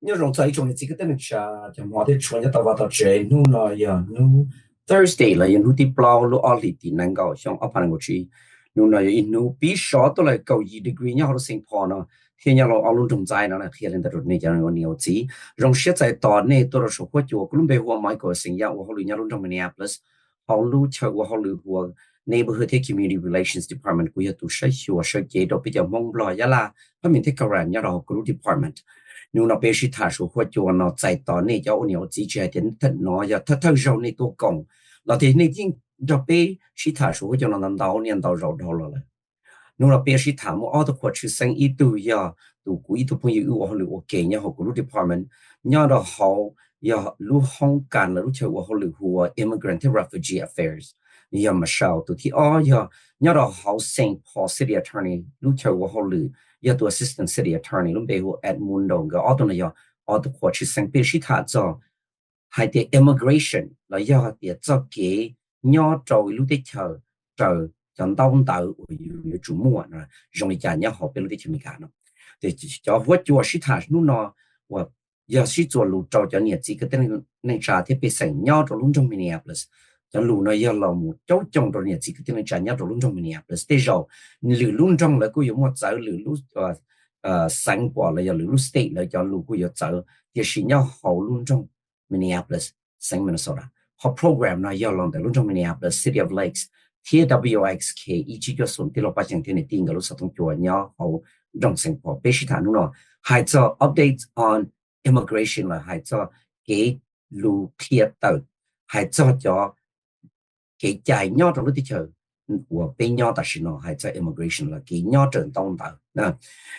nhớ rồi tại trong cái tên là cho mọi thứ chuyện tao vào tao chơi nu là ya nu Thursday là ya nu đi plow lu ali thì năng gạo xong ở phần của chị nu là ya nu bị short tôi lại cầu gì degree nhau nó sinh phò nó thì nhau là luôn trong trái nó là khi lên tới này cho nó nhiều gì trong sẽ tại tòa này tôi là số của chúa cũng bây giờ mấy cái sinh nhau họ luôn nhau luôn trong Minneapolis họ luôn chơi họ luôn neighborhood community relations department của ya tu sẽ sửa sẽ chế độ bây giờ mong lo ya là họ mình thích cái rằng nhau là group department nếu nó bị sự thả số hoặc cho nó chạy tỏ này cho nhiều chỉ chế đến thật nó giờ thật thật rồi này tôi công là thì này chính cho bị sự thả số cho nó nằm đào niên đào rồi đó rồi nếu nó bị sự thả một auto của chữ sinh ý từ giờ từ cuối từ bây giờ họ lưu ok nhá họ group department nhá đó họ giờ lưu Hong Kong là lưu chơi họ lưu Immigrant and Refugee Affairs giờ mà sao từ thì giờ nhá đó họ Saint Paul City Attorney lưu chơi họ lưu ya to assistant city attorney lum be ho Edmundo ga auto na ya auto ko chi sang pe shi tha zo hai te immigration la ya te zo ke nyo troi lu te chờ chờ chẳng đông tạo yu chủ mua na rong li ja nya ho pe lu te chimi ka no te cho ho chu shi tha nu no wa ya shi zo lu trao cho ni ji ke ten nei cha te pe sang nyo to lu trong Minneapolis cho lù nó giờ là một chỗ trồng rồi nhà chỉ cái tiếng Anh nhớ rồi luôn trong Minneapolis thế rồi lù luôn trong là có một giờ lù lù sáng qua là giờ lù state là cho lù có giờ thì chỉ nhớ họ luôn trong Minneapolis sáng Minnesota họ program nó giờ lòng tại luôn trong Minneapolis City of Lakes thì WIXK ý chí cho xuống thì lo bắt chẳng thế này tiếng cái lúc sau thông chùa nhớ họ trong sáng qua bé sĩ thản nó hay cho updates on immigration là hay cho cái lù kia tới hay cho cái chạy nhau trong lúc đi chơi của bên nhau ta chỉ nói hay cho immigration là cái nhau trận đông đảo nè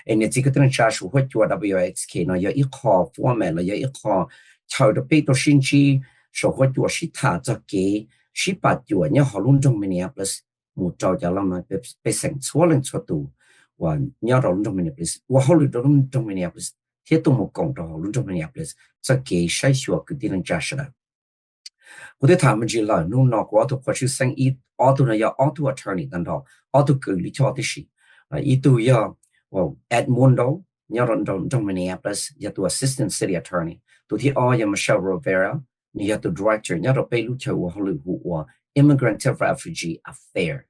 anh ấy chỉ có tên cha số hội chùa WIXK nó có ít khó format là có ít khó chờ được bên tôi xin chi số hội chùa sĩ thả cho cái sĩ bà chùa nhau họ luôn trong Minneapolis một trò cho làm bị sản xuất lên xuất tù và nhau luôn trong Minneapolis và họ luôn trong Minneapolis thiết tụng một cộng họ luôn trong Minneapolis cho cái sai sửa cái tên cha sẽ là我哋谈住啦，侬拿过auto 或者生意 auto 呢要 auto attorney 等到 auto 管理错的事，伊都要Edmundo 要从 Minneapolis 要做 assistant city attorney，都ที่要 Michelle Rivero 你要做 director 要做秘书长我好类我 Immigrant and Refugee Affair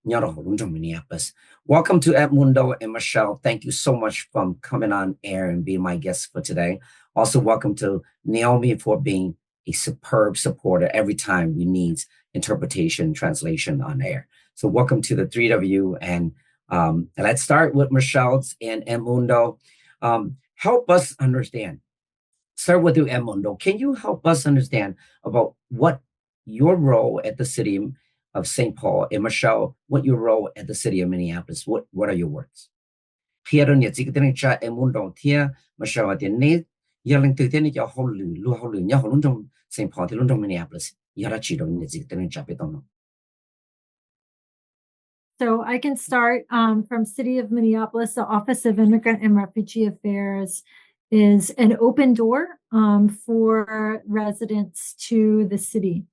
要做好从 Minneapolis。Welcome to Edmundo and Michelle. Thank you so much for coming on air and being my guest for today. Also, welcome to Naomi for being a superb supporter every time we need interpretation, translation on air. So welcome to the three of you. And let's start with Michelle and Edmundo. Help us understand. Start with you, Edmundo. Can you help us understand about what your role at the city of St. Paul, and Michelle, what your role at the city of Minneapolis? What are your works? Here on your Edmundo, here, Michelle, at the need. Giờ lần từ này cho họ lử nhau họ luôn trong Saint Paul thì luôn trong Minneapolis giờ đã chỉ được những gì tên trả bê tông. So I can start from City of Minneapolis. The Office of Immigrant and Refugee Affairs is an open door for residents to the city.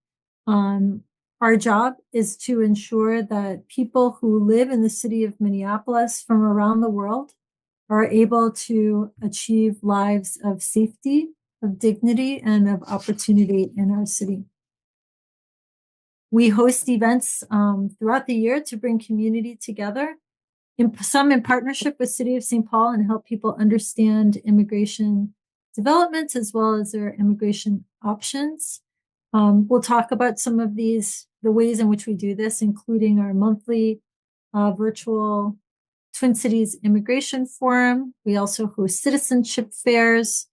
Our job is to ensure that people who live in the city of Minneapolis from around the world are able to achieve lives of safety, of dignity, and of opportunity in our city. We host events throughout the year to bring community together, some in partnership with City of St. Paul, and help people understand immigration developments as well as their immigration options. We'll talk about some of the ways in which we do this, including our monthly virtual Twin Cities Immigration Forum. We also host citizenship fairs.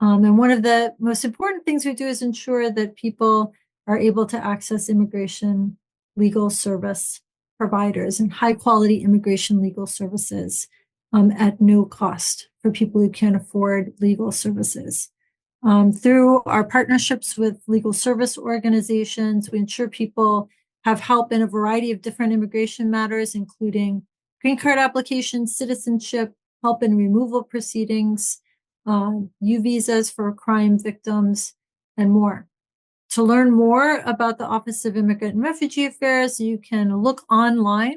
And one of the most important things we do is ensure that people are able to access immigration legal service providers and high quality immigration legal services at no cost for people who can't afford legal services. Through our partnerships with legal service organizations, we ensure people have help in a variety of different immigration matters, including green card applications, citizenship, help in removal proceedings, U visas for crime victims, and more. To learn more about the Office of Immigrant and Refugee Affairs, you can look online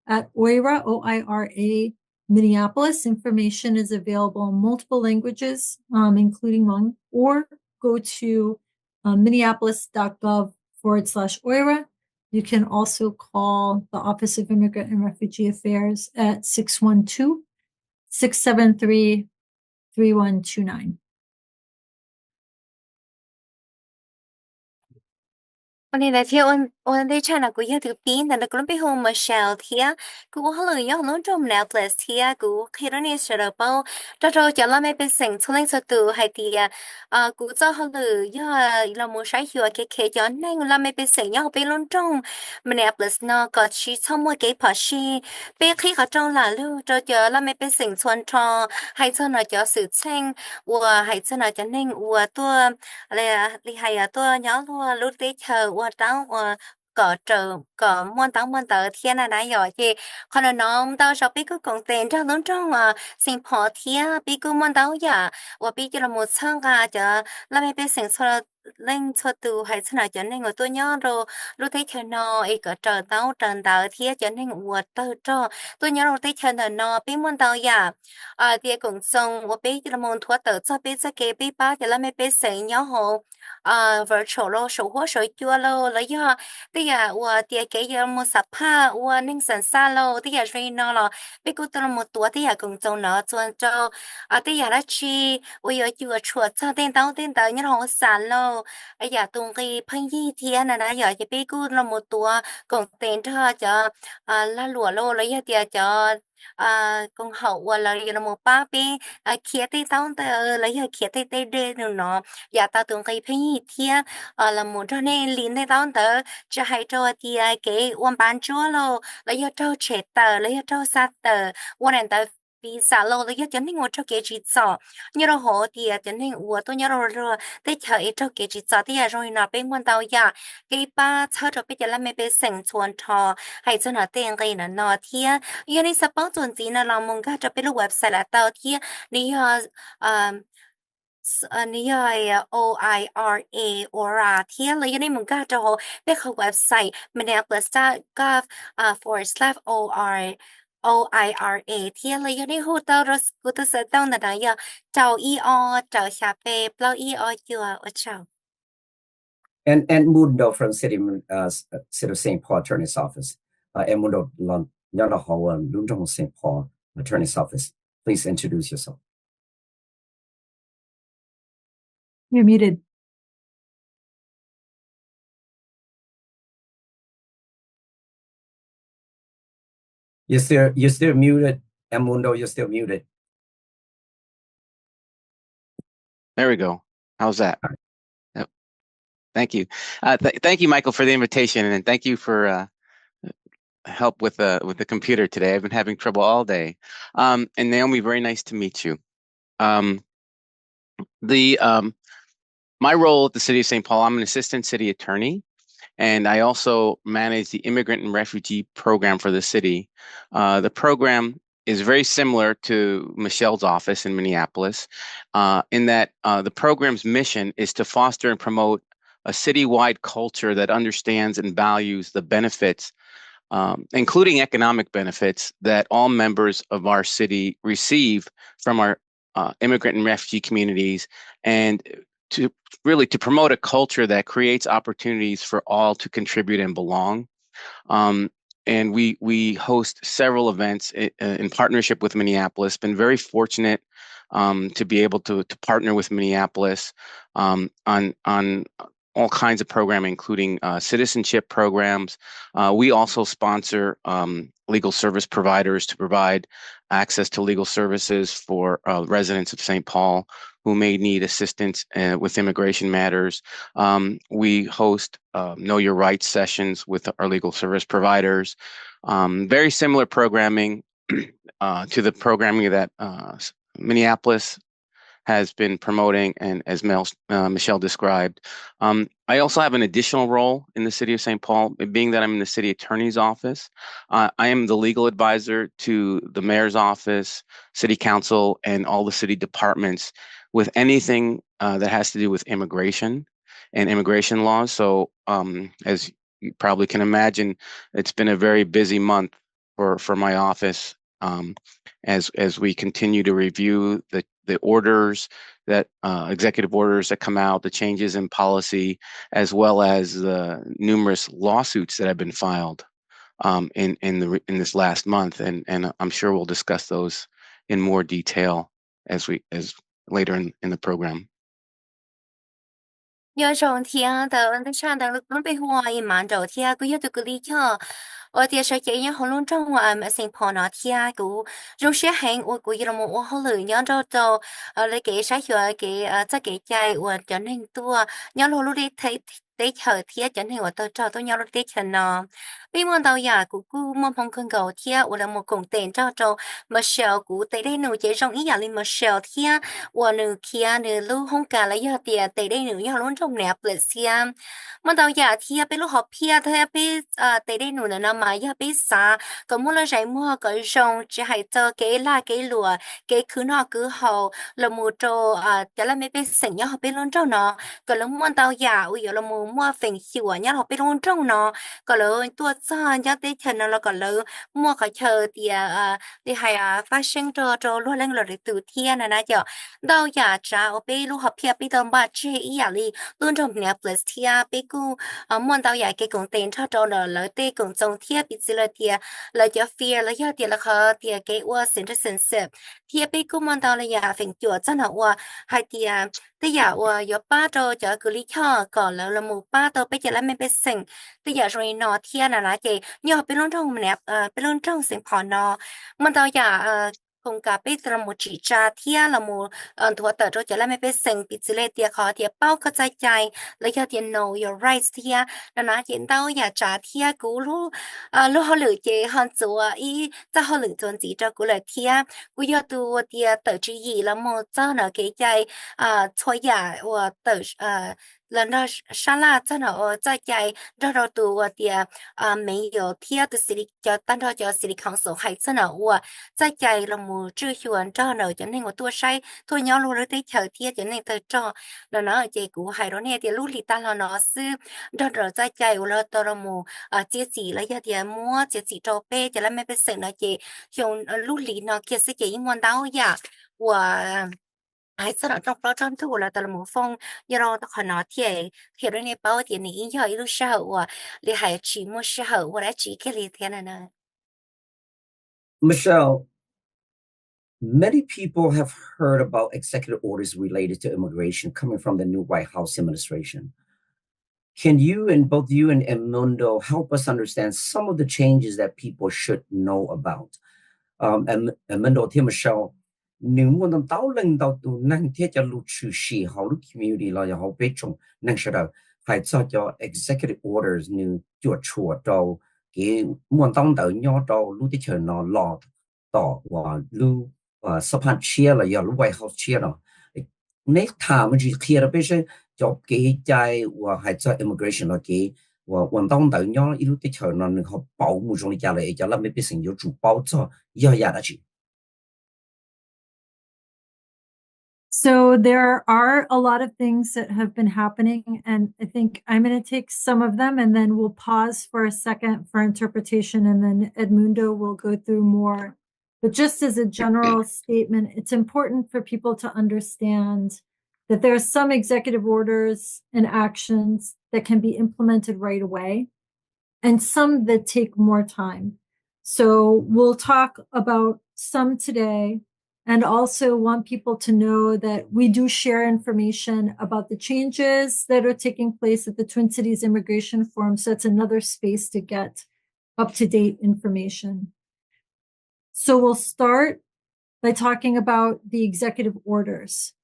at OIRA, Minneapolis. Information is available in multiple languages, including Hmong, or go to minneapolis.gov/OIRA. You can also call the Office of Immigrant and Refugee Affairs at 612-673-3129. วันนี้นะเที่ยววันได้ชนะกูยังถือปีนแต่กูไปโฮมมาเชลเที่ยกูเขาเลยยังน้องจมแนวเพลสเที่ยกูคิดว่านี่เสร็จแล้วเราจะละไม่เป็นสิ่งทุเรศตัวให้เที่ยกูจะเขาเลยยังเราไม่ใช้หัวเคย้อนนั่งละไม่เป็นสิ่งยังไปล้นจงมันเนี่ยเพลสเนาะก็ชี้ช่องมัวเก็บพอชี้ไปขี้เขาจงหล่ะลูกเราจะละไม่เป็นสิ่งชวนทอให้เจ้าหน่อยจะสื่อเช่งวัวให้เจ้าหน่อยจะนั่งวัวตัวอะไรอะลีให้ตัวย้อนวัวรู้ได้เธอวัวตั้งcó trợ có muôn tao muôn tờ thiên là đã giỏi chị còn là nó tao sao biết cứ còn tiền cho nó trong sinh phò thiên biết cứ muôn tao giả và biết cho là một sang cả cho là mấy biết sinh cho lên cho từ hay thế nào cho nên người tôi nhớ rồi lúc thấy cho nó ấy có trợ tao trần tao thiên cho nên của tao cho tôi nhớ rồi thấy cho nó biết muôn tao giả thì cũng xong và biết cho là một thua tờ cho biết cho cái biết ba cho là mấy biết sinh nhớ hồ virtual lo số hóa số chua lo lấy do bây giờ tiệt cái giờ một sắp ha ninh sản xa lo bây giờ rồi nó là bây giờ tôi một tuổi bây giờ cũng trong nó cho bây giờ là chi bây giờ chưa chuột cho tên tao như là sản lo bây giờ tung cái phong gì thì anh đã giờ thì bây giờ là một tuổi cũng tên cho là lúa lo lấy giờ tiệt cho con hậu là giờ là một ba bên kia tây tao lấy giờ kia tây đây nó giờ tao tung cái phong gì thì là một cho nên liền tây tao cho hay cho thì cái quan bán chúa lo lấy cho trẻ tờ lấy cho sát tờ quan này tờ vì sao lo lấy cho nên ngồi cho cái gì sao như là họ thì cho nên tôi nhớ rồi tới thời cho cái gì sao thì rồi nó bên quan tàu ya cái ba cho cho bây giờ là mấy bên sinh存thọ hay cho nó tiền cái nó thì như này sắp bao tuần gì nó làm mong cái cho bên website là tàu thì đi OIRA ORA ที่เลยยังได้มึงก็จะไปเข้าเว็บไซต์ minneapolis.gov/OIRA ที่เลยยังได้หูตาเรากูจะเสด็จนั่นนะเจ้าอีอเจ้าชาเปเปล่าอีออยู่ว่าเจ้า And Edmundo from City of St. Paul Attorney's Office. Edmundo Yana Hawa Lundong St. Paul Attorney's Office. Please introduce yourself. You're muted. You're still muted. Edmundo, you're still muted. There we go. How's that? Yep. Thank you. Thank you, Michael, for the invitation, and thank you for help with the computer today. I've been having trouble all day. And Naomi, very nice to meet you. My role at the City of St. Paul, I'm an assistant city attorney, and I also manage the Immigrant and Refugee program for the city. The program is very similar to Michelle's office in Minneapolis, in that the program's mission is to foster and promote a citywide culture that understands and values the benefits, including economic benefits, that all members of our city receive from our immigrant and refugee communities, and to promote a culture that creates opportunities for all to contribute and belong. And we host several events in partnership with Minneapolis. Been very fortunate to be able to partner with Minneapolis on all kinds of programming, including citizenship programs. We also sponsor legal service providers to provide access to legal services for residents of St. Paul who may need assistance with immigration matters. We host Know Your Rights sessions with our legal service providers. Very similar programming to the programming that Minneapolis has been promoting, and as Michelle described. I also have an additional role in the City of St. Paul, being that I'm in the City Attorney's Office. I am the legal advisor to the Mayor's Office, City Council, and all the city departments with anything that has to do with immigration and immigration laws. So as you probably can imagine, it's been a very busy month for my office. as we continue to review the orders that executive orders that come out, the changes in policy, as well as the numerous lawsuits that have been filed in this last month, and I'm sure we'll discuss those in more detail as later in the program. nhớ trong thiên tờ ơn sang tờ lúc bị hoài màn đầu thiên cứ nhớ từ cái lý cho ở thì sẽ chỉ nhớ họ luôn trong mà sinh phò nó thiên cứ trong sẽ hành ở cứ như là một họ lười nhớ cho lấy cái sáng giờ cái cho cái chạy ở cho nên tua nhớ luôn lúc đi thấy để chờ thiên cho nên ở cho tôi nhớ lúc để chờ nó vì muốn tàu giả của cứ mong mong cơn cầu thiên ở là một cùng tiền cho mà sợ của tới đây nụ chỉ trong ý giả lên mà sợ thiên ở nụ kia nụ lúc không cả lấy giờ tiền tới đây nụ nhớ luôn trong Minneapolis thiên mà tàu giả thiên bên lúc học thiên thôi bên tới đây nụ là mà giờ bên xa có mua là giải mua có rong chỉ hay cho cái là cái lúa cái cứ nó cứ hậu là một trò cho là mấy bên sinh nhớ học bên luôn trong nó có lúc mua tàu giả ui giờ là mua phèn chịu nhớ học bên luôn trong nó có lúc tua cho nhớ tới chân nó là có lúc mua khỏi chờ thì hay phát sinh cho luôn lên rồi từ thiên này nè giờ đâu giả trả ở bên lúc học phía bên tàu ba chơi ý giả li luôn trong Minneapolis thiên bên cu mua tàu giả cái công tiền cho là tê công trong thiên bị gì là thiên là cho fear là cho thiên là khó thiên cái ua citizenship thiên bên cu mua tàu là giả phèn chùa cho nó ua hay thiên bây giờ giờ ba cho cứ lý cho còn là một ba bây giờ là mấy bé sinh bây giờ rồi nó thiên là chị nhớ bên luôn trong nè bên luôn trong sinh phò nó mình tao giờ cùng cả bây giờ một chỉ tra thiên là một thua tờ cho là mấy bé sinh bị chỉ lấy tiền khó tiền bao cái trái trái lấy cho tiền know your rights thiên là nó chuyện tao giờ trả thiên cũ lúc họ lựa chị họ chúa ý ta họ lựa chọn gì cho cũ là thiên cũ giờ tu tiền tờ chỉ gì là một cho nó cái trái thôi giả và tờ lần đó sáng là cho nó在在绕度我的没有贴的是叫单到叫是康所还真的我在了么只喜欢找了就那个多晒多鸟路了得条贴就那个找了那结果还有那的路里单了那是绕在我了到了么节气了有点么节气照背就来没被省了就用路里那其实就一摸到呀我。还是那种包装图了，到了门缝，要让他看到贴，贴了那包点你要一路时候啊，你还去么时候我来去给你贴了呢。Michelle, many people have heard about executive orders related to immigration coming from the new White House administration. Can you and both you and Edmundo help us understand some of the changes that people should know about? Edmundo, Michelle, nếu muốn làm tao lên tao tu năng thiết cho lũ chủ sĩ họ lũ community là họ biết trong năng sẽ đâu phải cho executive orders như chùa trâu cái muốn tao tới nhau trâu lũ tí chờ nó lọt tỏ và lũ sắp hạn chia là lũ White House chia nó nếu thà mình chỉ kia là bây giờ cho cái trái và hay cho immigration là cái và muốn tao tới nhau lũ tí chờ nó họ bảo một trong cái này cho là mấy cái sinh yếu chủ bảo cho là gì. So there are a lot of things that have been happening, and I think I'm going to take some of them, and then we'll pause for a second for interpretation, and then Edmundo will go through more. But just as a general statement, it's important for people to understand that there are some executive orders and actions that can be implemented right away, and some that take more time. So we'll talk about some today, and also want people to know that we do share information about the changes that are taking place at the Twin Cities Immigration Forum. So it's another space to get up-to-date information. So we'll start by talking about the executive orders.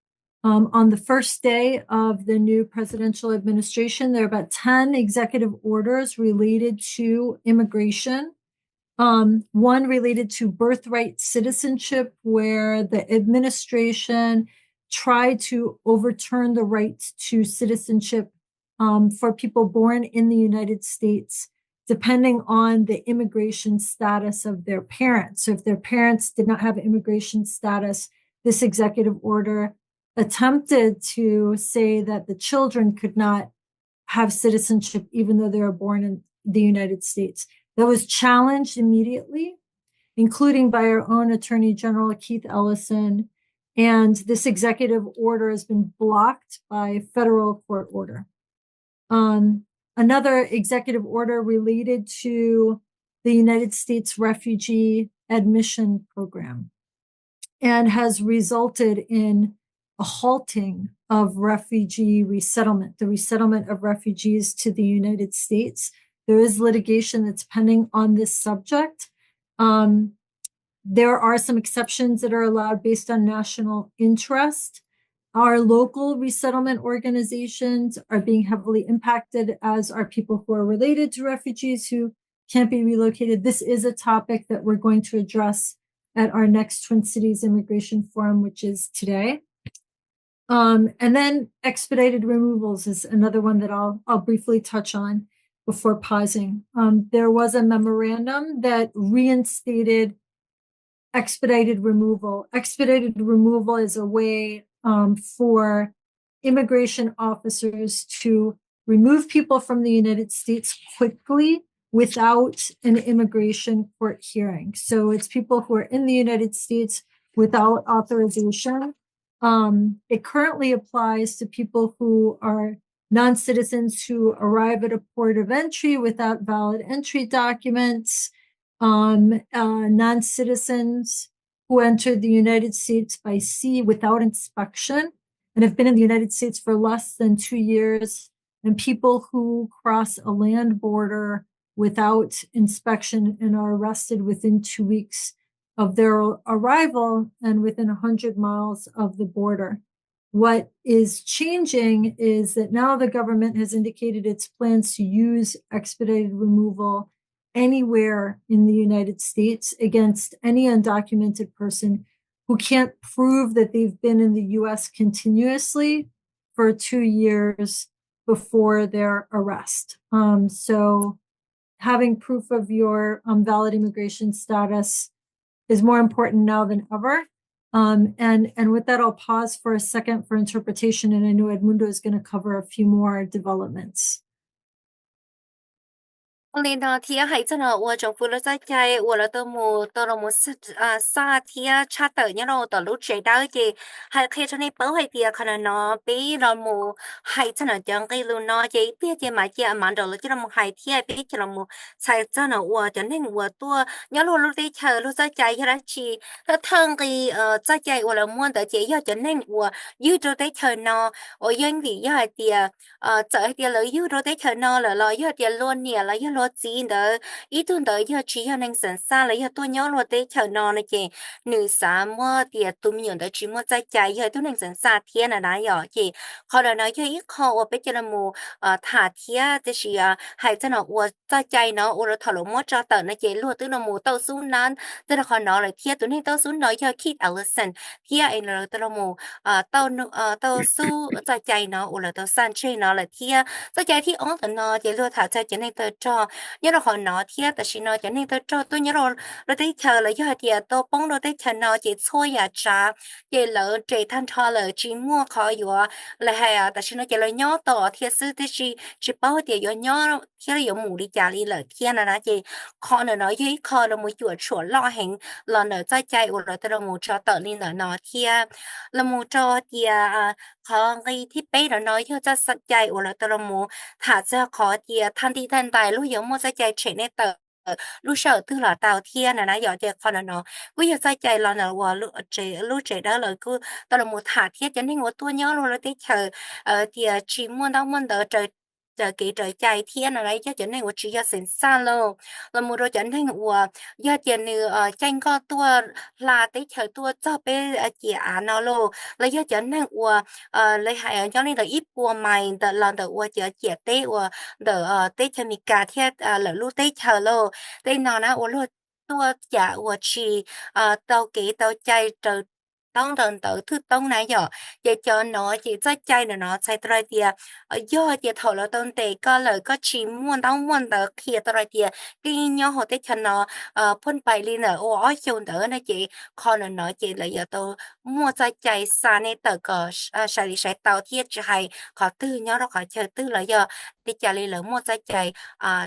On the first day of the new presidential administration, there are about 10 executive orders related to immigration. One related to birthright citizenship, where the administration tried to overturn the right to citizenship for people born in the United States, depending on the immigration status of their parents. So if their parents did not have immigration status, this executive order attempted to say that the children could not have citizenship even though they were born in the United States. That was challenged immediately. including by our own Attorney General Keith Ellison. And this executive order has been blocked by federal court order. Another executive order related to the United States Refugee Admission Program and has resulted in a halting of refugee resettlement, the resettlement of refugees to the United States. There is litigation that's pending on this subject. There are some exceptions that are allowed based on national interest. Our local resettlement organizations are being heavily impacted, as are people who are related to refugees who can't be relocated. This is a topic that we're going to address at our next Twin Cities Immigration Forum, which is today. And then expedited removals is another one that I'll briefly touch on before pausing. There was a memorandum that reinstated expedited removal. Expedited removal is a way for immigration officers to remove people from the United States quickly without an immigration court hearing. So it's people who are in the United States without authorization. It currently applies to people who are non-citizens who arrive at a port of entry without valid entry documents, non-citizens who entered the United States by sea without inspection and have been in the United States for less than 2 years, and people who cross a land border without inspection and are arrested within 2 weeks of their arrival and within 100 miles of the border. What is changing is that now the government has indicated its plans to use expedited removal anywhere in the United States against any undocumented person who can't prove that they've been in the US continuously for 2 years before their arrest. So having proof of your valid immigration status is more important now than ever. And with that, I'll pause for a second for interpretation, and I know Edmundo is going to cover a few more developments. 领导提还真的，我政府了在在，我了都木到了木是沙提查到你了到路知道的，还可以从你包还的可能呢，比了木还真的讲给路呢，这别的嘛这蛮着了，这了木还提比这了木才真的我就那我多，你路路的车路在在下来去，他汤给在在我了摸的这要就那我有着的车呢，我因为要的在的了有着的车呢了要的路呢了要。chỉ đỡ ý tôi đỡ giờ chỉ cho nên sẵn sàng là giờ tôi nhớ lo tới chờ nó này chị nữ xã mua tiền tụi mình đỡ chỉ mua trái trái giờ tôi nên sẵn sàng thiên là đã giờ chị họ đã nói cho ít họ ở bên trên mù thả thiên thì chỉ hay cho nó ở trái trái nó ở thảo lộc mua cho tận này chị luôn tôi nó mù tàu xuống nan tức là họ nói là thiên tôi nên tàu xuống nói cho Keith Ellison thiên anh là tôi nó mù tàu xuống trái trái nó ở tàu san chơi nó là thiên trái trái thì ông tụi nó chị luôn thả trái cho nên tôi cho nhớ là họ nói thiệt tại sao nó cho nên tôi cho tôi nhớ rồi rồi tới chờ là do thì tôi bông rồi tới chờ nó chỉ xôi à trà chỉ lỡ chỉ than thọ lỡ chỉ mua khỏi vừa là hay à tại sao nó chỉ là nhớ tỏ thiệt sự thế chỉ bao thì vừa nhớ thiệt là mù đi trả đi lỡ thiệt là chỉ họ nói với họ là một chuột lo hình là nó在ใจ我了แต่มcho tận nên là nó thiệt là một cho thì họ cáiที่เป๊ะlà nói choจะสัจใจ我了แต่ถ้าจะขอเดียทันทีทันใดรู้ยังมั่วใจเฉยในเตอรู้เฉยตื้อหล่อเตาเทียนนะอยากจะคนน่ะกูอยากใจเราน่ะว่ารู้เฉยได้เลยกูตอนเราหมดหาเทียจะนี่หัวตัวย่อรู้แล้วได้เฉยเดียชิมั่วต้องมั่วเตอtrời kỳ trời chạy thiên là đấy cho nên tôi chỉ cho sinh xa lô là một đôi cho nên tôi giờ tiền nữa tranh co tôi là tới chờ tôi cho bé chị nó lô là giờ cho nên tôi lấy hại cho nên là ít của mày là lần đầu tôi chờ chị tế tôi đỡ tế cho mình cả thiết là lúc tế chờ lô tế nó tôi luôn tôi trả tôi chỉ tàu kỳ tàu chạy trời tông thần tử thứ tông này giờ để cho nó chỉ rất chay nó sai tới địa do địa thổ là tông tệ có lời có chỉ muốn tờ kia tới địa cái nhau họ tới cho nó phun bài lên ở ở chôn tờ này chị còn nó chỉ là giờ tôi mua rất chay xa này tờ có sai tàu thiết chỉ hay họ tư nhau đó họ chơi tư là giờ để trả lời là mua rất chay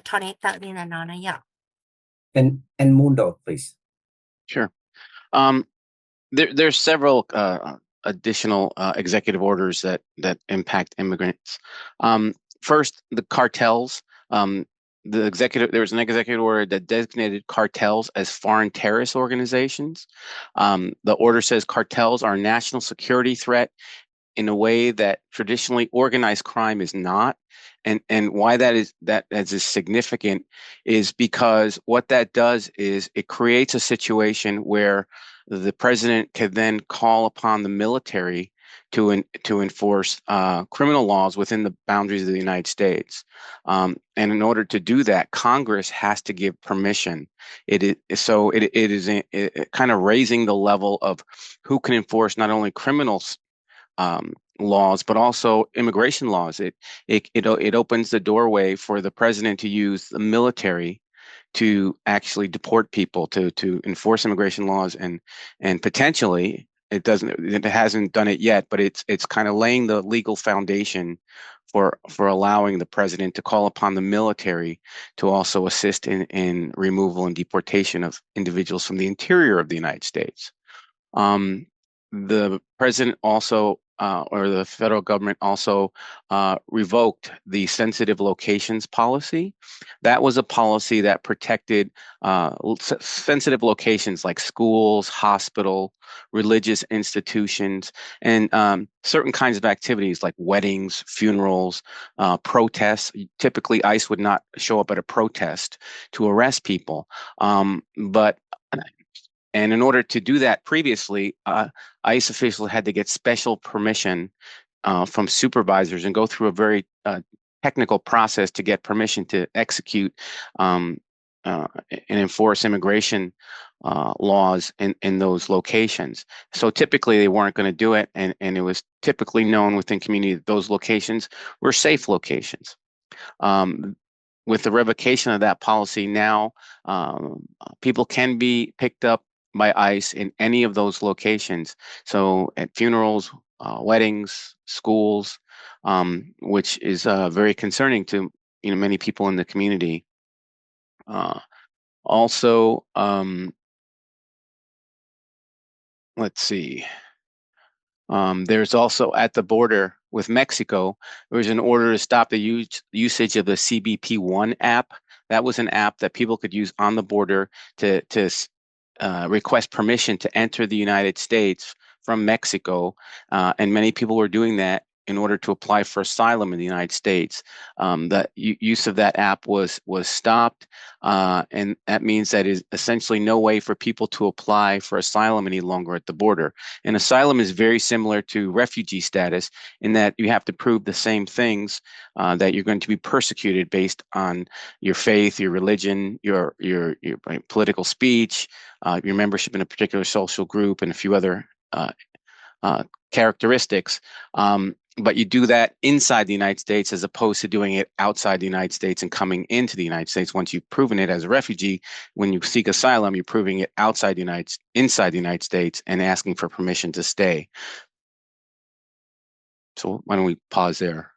cho này tờ đi là nó này giờ And Edmundo, please. Sure. There's several additional executive orders that impact immigrants. First, the cartels. There was an executive order that designated cartels as foreign terrorist organizations. The order says cartels are a national security threat in a way that traditionally organized crime is not. And why that is significant is because what that does is it creates a situation where the president can then call upon the military to enforce criminal laws within the boundaries of the United States. And in order to do that, Congress has to give permission. It is kind of raising the level of who can enforce not only criminal laws, but also immigration laws. It opens the doorway for the president to use the military to actually deport people, to enforce immigration laws, and potentially it hasn't done it yet, but it's kind of laying the legal foundation for allowing the president to call upon the military to also assist in removal and deportation of individuals from the interior of the United States. The president also, or the federal government also revoked the sensitive locations policy. That was a policy that protected sensitive locations like schools, hospital, religious institutions, and certain kinds of activities like weddings, funerals, protests. Typically, ICE would not show up at a protest to arrest people, and in order to do that previously, ICE officials had to get special permission from supervisors and go through a very technical process to get permission to execute and enforce immigration laws in those locations. So typically they weren't going to do it, and it was typically known within community that those locations were safe locations. With the revocation of that policy now, people can be picked up by ICE in any of those locations. So at funerals, weddings, schools, which is very concerning to many people in the community. Also, let's see. There's also at the border with Mexico, there was an order to stop the usage of the CBP One app. That was an app that people could use on the border to request permission to enter the United States from Mexico, and many people were doing that in order to apply for asylum in the United States. The use of that app was stopped, and that means that is essentially no way for people to apply for asylum any longer at the border. And asylum is very similar to refugee status in that you have to prove the same things, that you're going to be persecuted based on your faith, your religion, your political speech, your membership in a particular social group, and a few other characteristics. But you do that inside the United States as opposed to doing it outside the United States and coming into the United States. Once you've proven it as a refugee, when you seek inside the United States and asking for permission to stay. So why don't we pause there?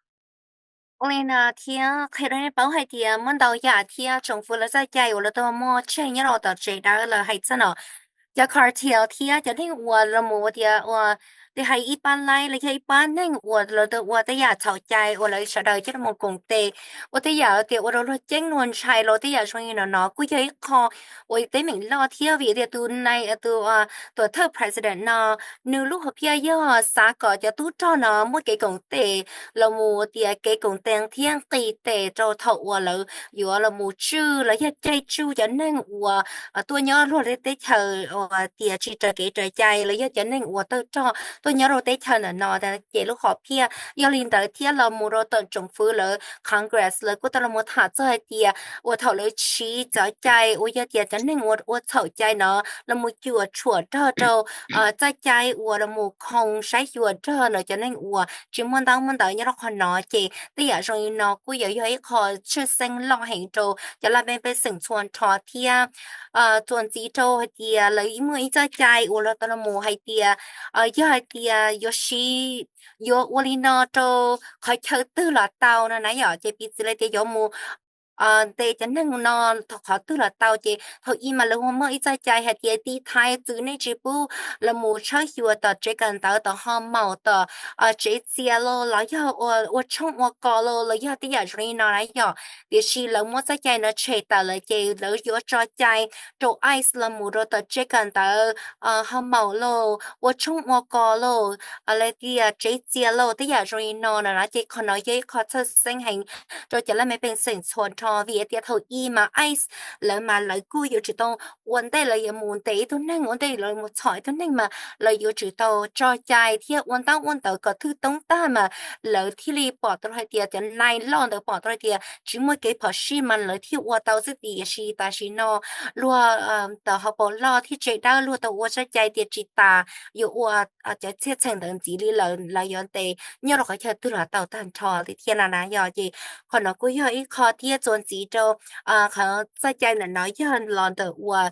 Lena tia khairan bảo hai tia mon dao ya tia trong fu la za jai wo la to mo chen ya lo da zhe da la hai zhen no ya cartel tia ja ding wo la mo tia wo de hai yi ban lai le yi ban neng wo la de wo de ya chao jai wo la sha da zhe mo gong de wo de ya de wo lo jeng nuan chai lo de ya shong yi no no gu ye kho wo de ming lo tia vi de tu nai tu third president na nu lu ho pia ya sa ko ja tu cho no mo ke gong de lo mo tia ke gong teng thiên kỳ tệ cho thầu wa lo yo là mu chư là ya chay chu cho nên wa tôi nhớ rồi đấy tới chờ tia chỉ chờ cái trời chay là ya cho nên wa tôi nhớ rồi tới chờ là nó là chỉ lúc họp kia yo linh tới thiên là mu rồi tận trung phủ là Congress là cũng tao mu thả cho tia wa thầu lấy chỉ cho chay wa ya tia cho nên wa thầu chay nó là mu chùa chùa cho cho chay wa là mu không sai chùa cho nên wa chỉ muốn tao nhớ rồi nó chỉ bây giờ rồi nó cũng có一個出生落hình做，就那邊被生存托天，做幾周啲啊，你因為在家我了到了冇係啲啊，有係啲啊，有時有我哋呢就開車到了到呢，那樣這邊之類的有冇？ để cho nên nó họ tức là tao chị thôi im mà lúc mà ít ra chạy hết cái đi thay từ này chỉ bu là một số hiệu tờ chỉ cần tao tờ họ màu tờ chỉ chia lo là do ở trong ở cò lo là do tí giờ rồi nó lại do để chỉ là một cái chạy nó chạy tờ là chạy là do cho chạy cho ice là một rồi tờ chỉ cần tờ họ màu lo ở trong ở cò lo là tí chỉ chia lo tí giờ rồi nó là chỉ còn nói với khó thật sinh hành rồi chỉ là mấy bên sinh存cho vì tiệt thôi y mà ice là mà lại cú yêu chỉ tao vấn đề là yêu muốn tế tôi nên vấn đề là một sỏi tôi nên mà là yêu chỉ tao cho chạy thì vấn tao có thứ tông ta mà là thì li bỏ tôi hay tiệt cho này lo được bỏ tôi tiệt chỉ mới cái bỏ xí mà là thì tao sẽ tiệt xí ta xí nó lúa tao họ bỏ lo thì chạy đau lúa tao sẽ chạy tiệt chỉ ta yêuจะเชื่อเชิง等级里了原的你要个去对了到单超的天哪那要的可能กู要一考贴专辑就可能在家人那要浪的我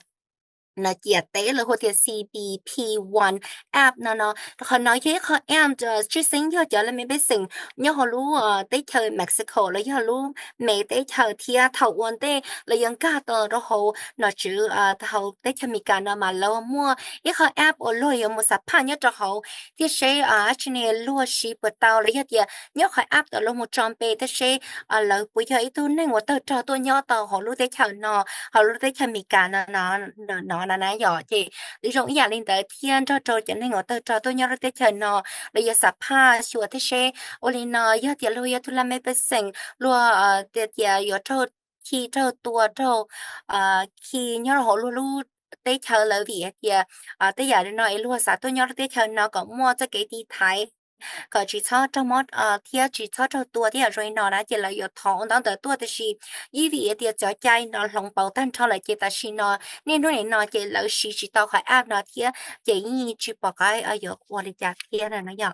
那姐得了或者 CBP1 app 那可能有一个 app 就之前要叫了没被成你好รู้ได้เจอ Mexico แล้ว要รู้ไม่ได้เจอที่ถาวรได้แล้วยังกล้าต่อแล้วเขาเนาะจื้อเขาได้จะมีการมาแล้วมั่ว一个 app 我落有冇啥怕你就好ที่ใช้ที่เนี่ย落ชีปตาวแล้วยังเนี่ยเขา app ตัวลงมาจอมเปที่ใช้แล้วปุยอีตัวนึงว่าตัวจอตัวย่อต่อเขารู้ได้เจอเนาะเขารู้ได้จะมีการเนาะนะnhỏ chị lý do ý lên tới thiên cho cho nên ngồi tới cho tôi nhớ tới chờ nó bây giờ sắp ha sửa thế xe ôi nó giờ thì lui giờ tôi làm mấy bữa sinh luôn thì giờ cho khi cho tua cho khi nhớ họ luôn luôn tới chờ lợi việc thì tới giờ nó luôn sao tôi nhớ tới chờ nó có mua cho cái đi thái có chỉ cho trong mót thì chỉ cho tua thì rồi nó đã chỉ là giờ thòng đang tới tua thì ý vị thì cho chạy nó lòng bảo tan cho lại chỉ ta xin nó nên nó này nó chỉ là chỉ tao khỏi áp nó thì chỉ như chỉ bảo cái ở giờ qua đi chặt kia là nó giờ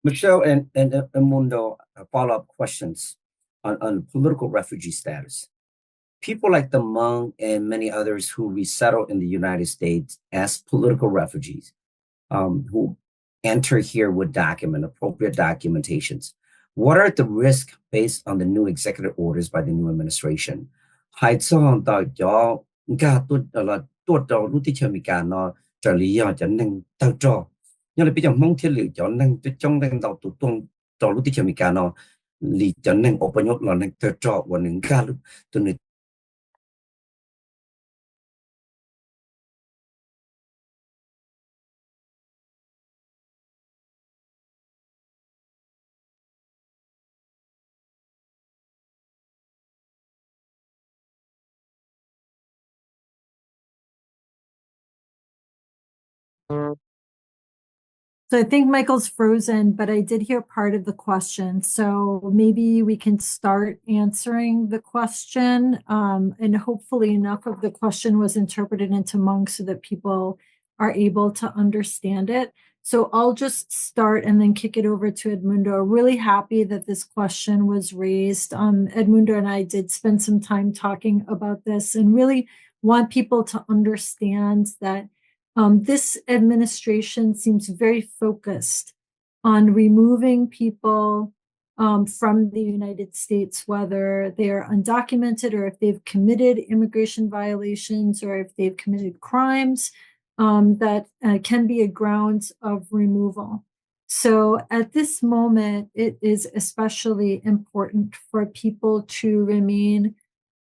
Michelle and Edmundo, follow-up questions on political refugee status. People like the Hmong and many others who resettle in the United States as political refugees, who enter here with appropriate documentations. What are the risks based on the new executive orders by the new administration? Hai chong da yo nga tu do lu ti chemi ka no tra li ya jan nang ta cho. Nhưng là bây giờ mong thiết liệu cho năng trong năng đầu tụ tung đầu lúc tiếp theo mình cả nó lì cho năng ở bên nhốt là năng tự trọ và năng cả lúc tụi này. So I think Michael's frozen, but I did hear part of the question. So maybe we can start answering the question. And hopefully enough of the question was interpreted into Hmong so that people are able to understand it. So I'll just start and then kick it over to Edmundo. Really happy that this question was raised. Edmundo and I did spend some time talking about this and really want people to understand that this administration seems very focused on removing people from the United States, whether they're undocumented or if they've committed immigration violations or if they've committed crimes that can be a grounds of removal. So at this moment, it is especially important for people to remain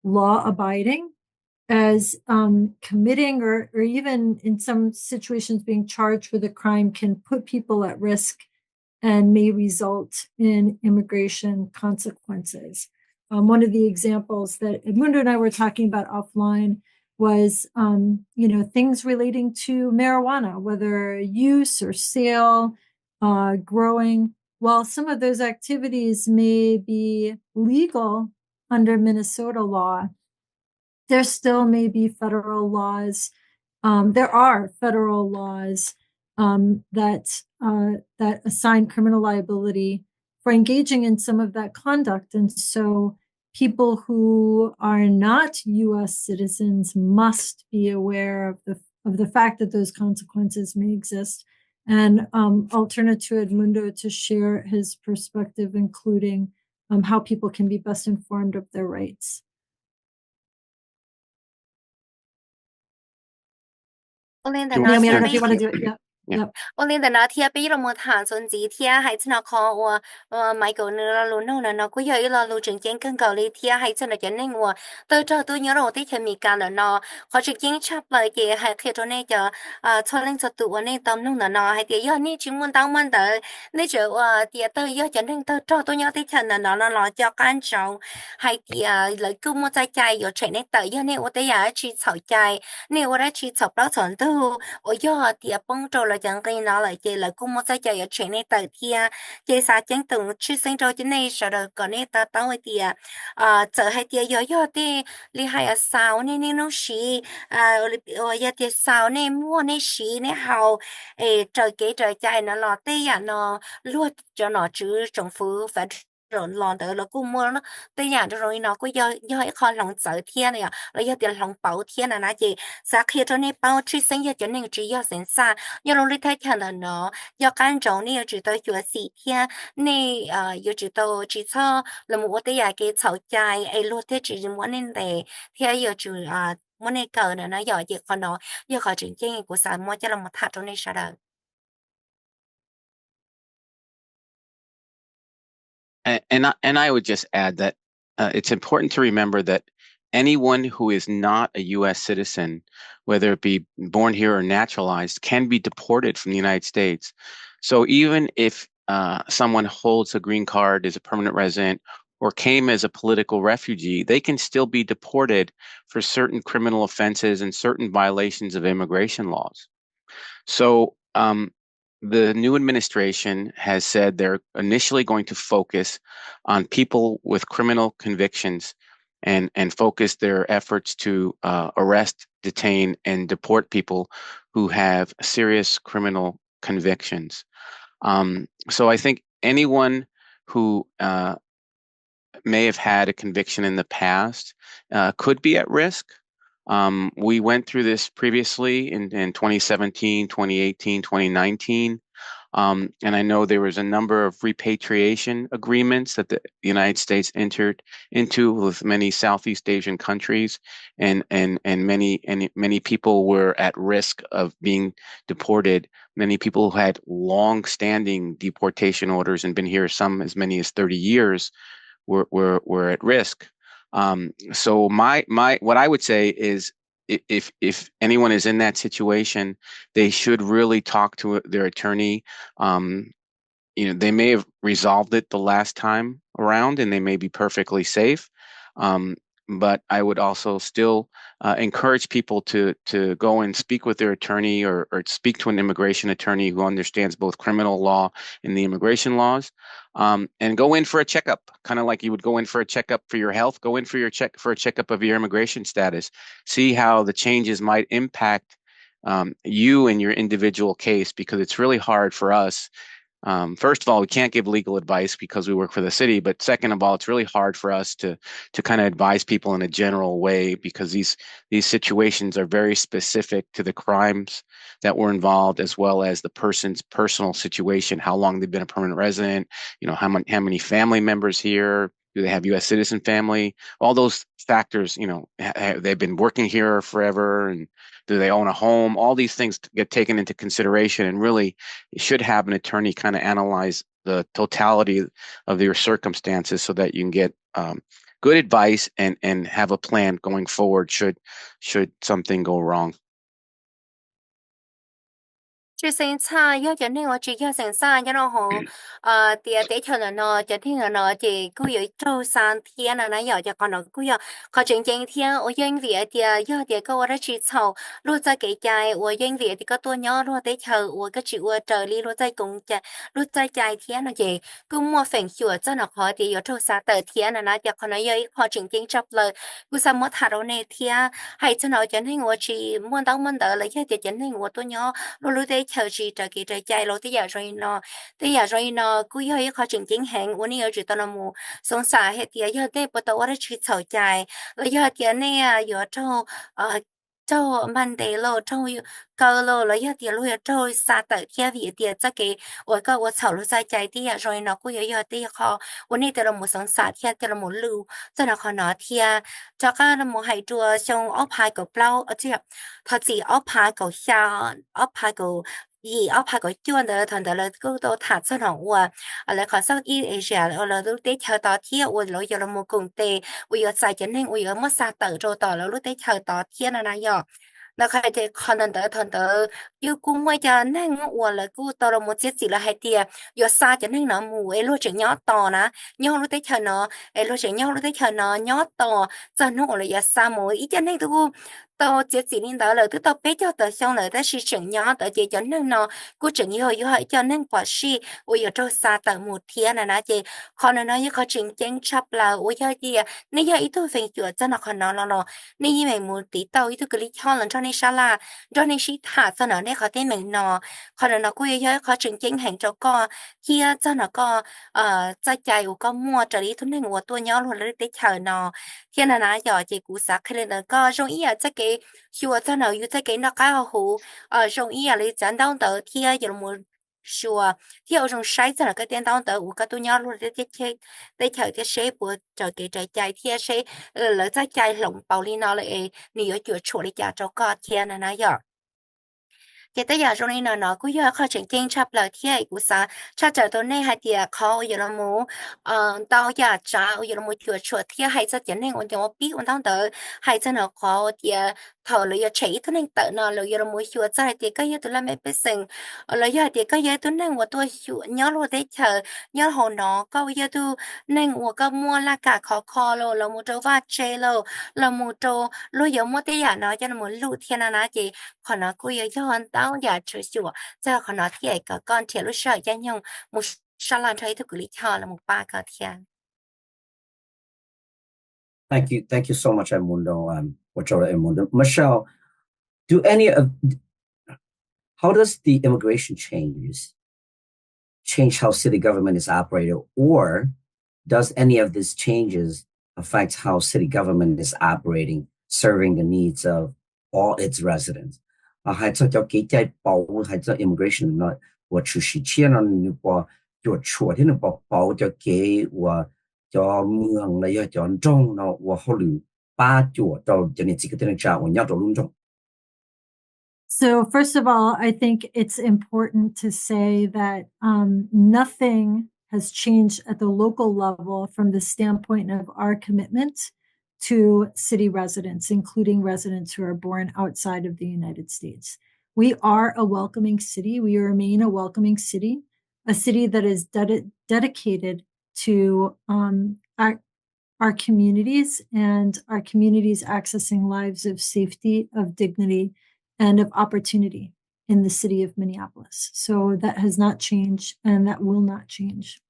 law-abiding, as committing or even in some situations being charged with a crime can put people at risk and may result in immigration consequences. One of the examples that Edmundo and I were talking about offline was, things relating to marijuana, whether use or sale, growing. While some of those activities may be legal under Minnesota law, there still may be federal laws. There are federal laws that assign criminal liability for engaging in some of that conduct. And so people who are not U.S. citizens must be aware of the fact that those consequences may exist. And I'll turn it to Edmundo to share his perspective, including how people can be best informed of their rights. Only Naomi, I don't know if you want to do it. Yeah. Yeah. Only the not here be một hàng xuân gì thì hay nó có mai cầu nữa luôn nó cũng giờ là luôn chứng kiến cân cầu lý thì hay cho nó cho nên tôi cho tôi nhớ rồi thì khi mình cả là nó có chứng kiến chấp lại thì hay khi cho nên cho cho lên cho tụi nên tâm nó hay thì giờ ní chúng muốn tao muốn tới nên chỗ thì tôi giờ cho nên tôi cho tôi nhớ thì chân là nó cho can trọng hay thì lấy cứ muốn trái trái ở trên này tới giờ nên tôi thấy chỉ chảo trái nên tôi đã chỉ chọc đó chọn tôi ở giờ thì bông trâu là chẳng cái nó lại chỉ là cũng một cái chạy ở trên này tới thì chỉ sao chẳng từng chỉ sinh trâu trên này sau đó còn này ta tao thì chờ hay thì giờ thì li hay sao nên nó xí giờ thì sao nên mua nên xí nên hậu trời cái trời chạy nó lọt tê nó luôn cho nó chứ trong phủ phải rồi lon tới là cũng mua nó tây nhà rồi nó có do cái con lòng sợ thiên này rồi do tiền lòng bảo thiên là nó chỉ sáng khi cho nên bao truy sinh cho nên chỉ do sinh xa do nó lấy thay thiên là nó do can trọng này chỉ tới chùa sĩ thiên này do chỉ tới chỉ cho là một tây nhà cái chậu trái ấy luôn thế chỉ muốn nên để theo giờ chỉ muốn nên cờ nó giỏi chỉ còn nó do khỏi chuyện chơi của sản mua cho là một hạt trong này sao đâu. And I would just add that it's important to remember that anyone who is not a U.S. citizen, whether it be born here or naturalized, can be deported from the United States. So even if someone holds a green card, is a permanent resident, or came as a political refugee, they can still be deported for certain criminal offenses and certain violations of immigration laws. So the new administration has said they're initially going to focus on people with criminal convictions and focus their efforts to arrest, detain, and deport people who have serious criminal convictions. So I think anyone who may have had a conviction in the past could be at risk. We went through this previously in 2017, 2018, 2019. And I know there was a number of repatriation agreements that the United States entered into with many Southeast Asian countries, and many people were at risk of being deported. Many people who had long-standing deportation orders and been here some as many as 30 years were at risk. So what I would say is if anyone is in that situation, they should really talk to their attorney. They may have resolved it the last time around and they may be perfectly safe. But I would also still encourage people to go and speak with their attorney or speak to an immigration attorney who understands both criminal law and the immigration laws, and go in for a checkup, kind of like you would go in for a checkup for your health. Go in for a checkup of your immigration status. See how the changes might impact you and your individual case, because it's really hard for us. First of all, we can't give legal advice because we work for the city. But second of all, it's really hard for us to kind of advise people in a general way, because these situations are very specific to the crimes that were involved, as well as the person's personal situation, how long they've been a permanent resident, how many family members here, do they have U.S. citizen family, all those factors, they've been working here forever, and do they own a home? All these things get taken into consideration, and really you should have an attorney kind of analyze the totality of your circumstances so that you can get good advice and have a plan going forward should something go wrong. Chứ sinh xa do cho nên chỉ do sinh xa cho nó hồ tiệt tế cho nó cho thiên là nó chỉ cứ yếu trâu san thiên là nó nhỏ cho con nó cứ yếu có chuyện chuyện thiên ở doanh việt thì do thì có ở chỉ sau lúc ra cái trái ở doanh việt thì có tôi nhỏ lúc tế chờ ở cái chịu ở trời đi lúc ra cùng chạy lúc ra trái thiên là chỉ cứ mua phèn chùa cho nó khó thì yếu trâu xa tờ thiên là nó cho con nó yếu có chuyện chuyện chấp lời cứ sao mất hạt ở này thiên hay cho nó cho nên ở chỉ muốn đóng muốn đỡ lấy cho cho nên ở tôi nhỏ lúc tế chờ chỉ trở kỳ trở chạy lâu tới giờ rồi nó cứ hơi khó chỉnh chính hàng uống nhiều chỉ tao nó mua sống xả hết thì giờ đây bắt đầu ở chỉ thầu chạy rồi giờ thì này giờ cho cho man de lo cho cơ lo lo ya tia lo ya cho sa ta kia vi tia za ke wo ka wo chao lo za jai tia rồi nó cũng ya tia kho wo ni tia lo mo sang sa tia tia lo mo lu za na kho nó tia cho ka lo mo hai chua xong ốp hai cổ plau ở chia thật gì ốp hai cổ xa ốp hai cổ gì ốp hai cổ chuan de thằng de là cứ to thả cho nó wa lại khó sang Asia là lúc tới chờ tao tia wo lo ya lo mo cùng tê wo ya sai chân nên wo ya mất sa tự rồi tao là lúc tới chờ tao tia na na ya那开始可能的有公会家那我了，古到了么节子了还点，有啥就那那母哎，落着鸟到呢，鸟落得看呢，哎，落着鸟落得看呢，鸟到，咱弄了也啥么，一点那都到节子领导了，都到北郊的乡了，但是整鸟的就叫那呢，古整以后叫那把事，我有做啥的母天了那就，可能呢也可整整差不了，我要的，你要一度分脚真的可能了。你以为母地到一度个里跳了，让你杀啦，让你是他在那，你可得明喏，可能那贵要可正经行着个，hier在那个在家有个摸这里头那我多鸟了得跳喏，现在那要这股啥可能那个容易啊，这个说在那有这个那个好，容易啊，你讲到的 hier 有么？sure thì ở trong sai giờ là cái tiền tao tới u cái tôi nhớ luôn để chờ cái xe bữa chờ cái trái trái thì xe là trái trái lồng bao li nó lại nhiều chuyện处理家照个天呢那样。cái tới giờ trong này nó cũng giờ khó chịu kinh chấp lời thiệt của sa cha chờ tôi này hai tiệt khó giờ là mua tao giờ trả giờ là mua chuyện chuột thiệt hay sao chuyện này ông cho biết ông tao tới hay sao nó khó tiệt thầu lời chạy tôi nên tự nó lời giờ là mua chuyện sai tiệt cái giờ tôi làm mấy bữa sinh lời giờ tiệt cái giờ tôi nên tôi nhớ luôn để chờ nhớ hồ nó cái giờ tôi nên cái mua là cả khó khó rồi là mua trâu vắt chơi rồi là mua trâu rồi giờ mua tới giờ nó cho nó mua lụt thiên là gì còn nó cũng giờ cho anh tao giờ chơi sủa giờ còn nó thì cái con thì lúc sợ cho nhau một sao làm thấy tôi cứ lý cho là một ba cái thiên. Thank you so much, Edmundo. Edmundo. Michelle, how does the immigration change how city government is operated, or does any of these changes affect how city government is operating, serving the needs of all its residents? 还做叫给在保护，还做 immigration 呢？我出去签了那个叫昨天的保叫给我叫มือง了要叫中了，我后来把脚到这里这个地方我要到隆中。So first of all, I think it's important to say that nothing has changed at the local level from the standpoint of our commitment to city residents, including residents who are born outside of the United States. We are a welcoming city. We remain a welcoming city, a city that is dedicated to our communities and our communities accessing lives of safety, of dignity, and of opportunity in the city of Minneapolis. So that has not changed, and that will not change.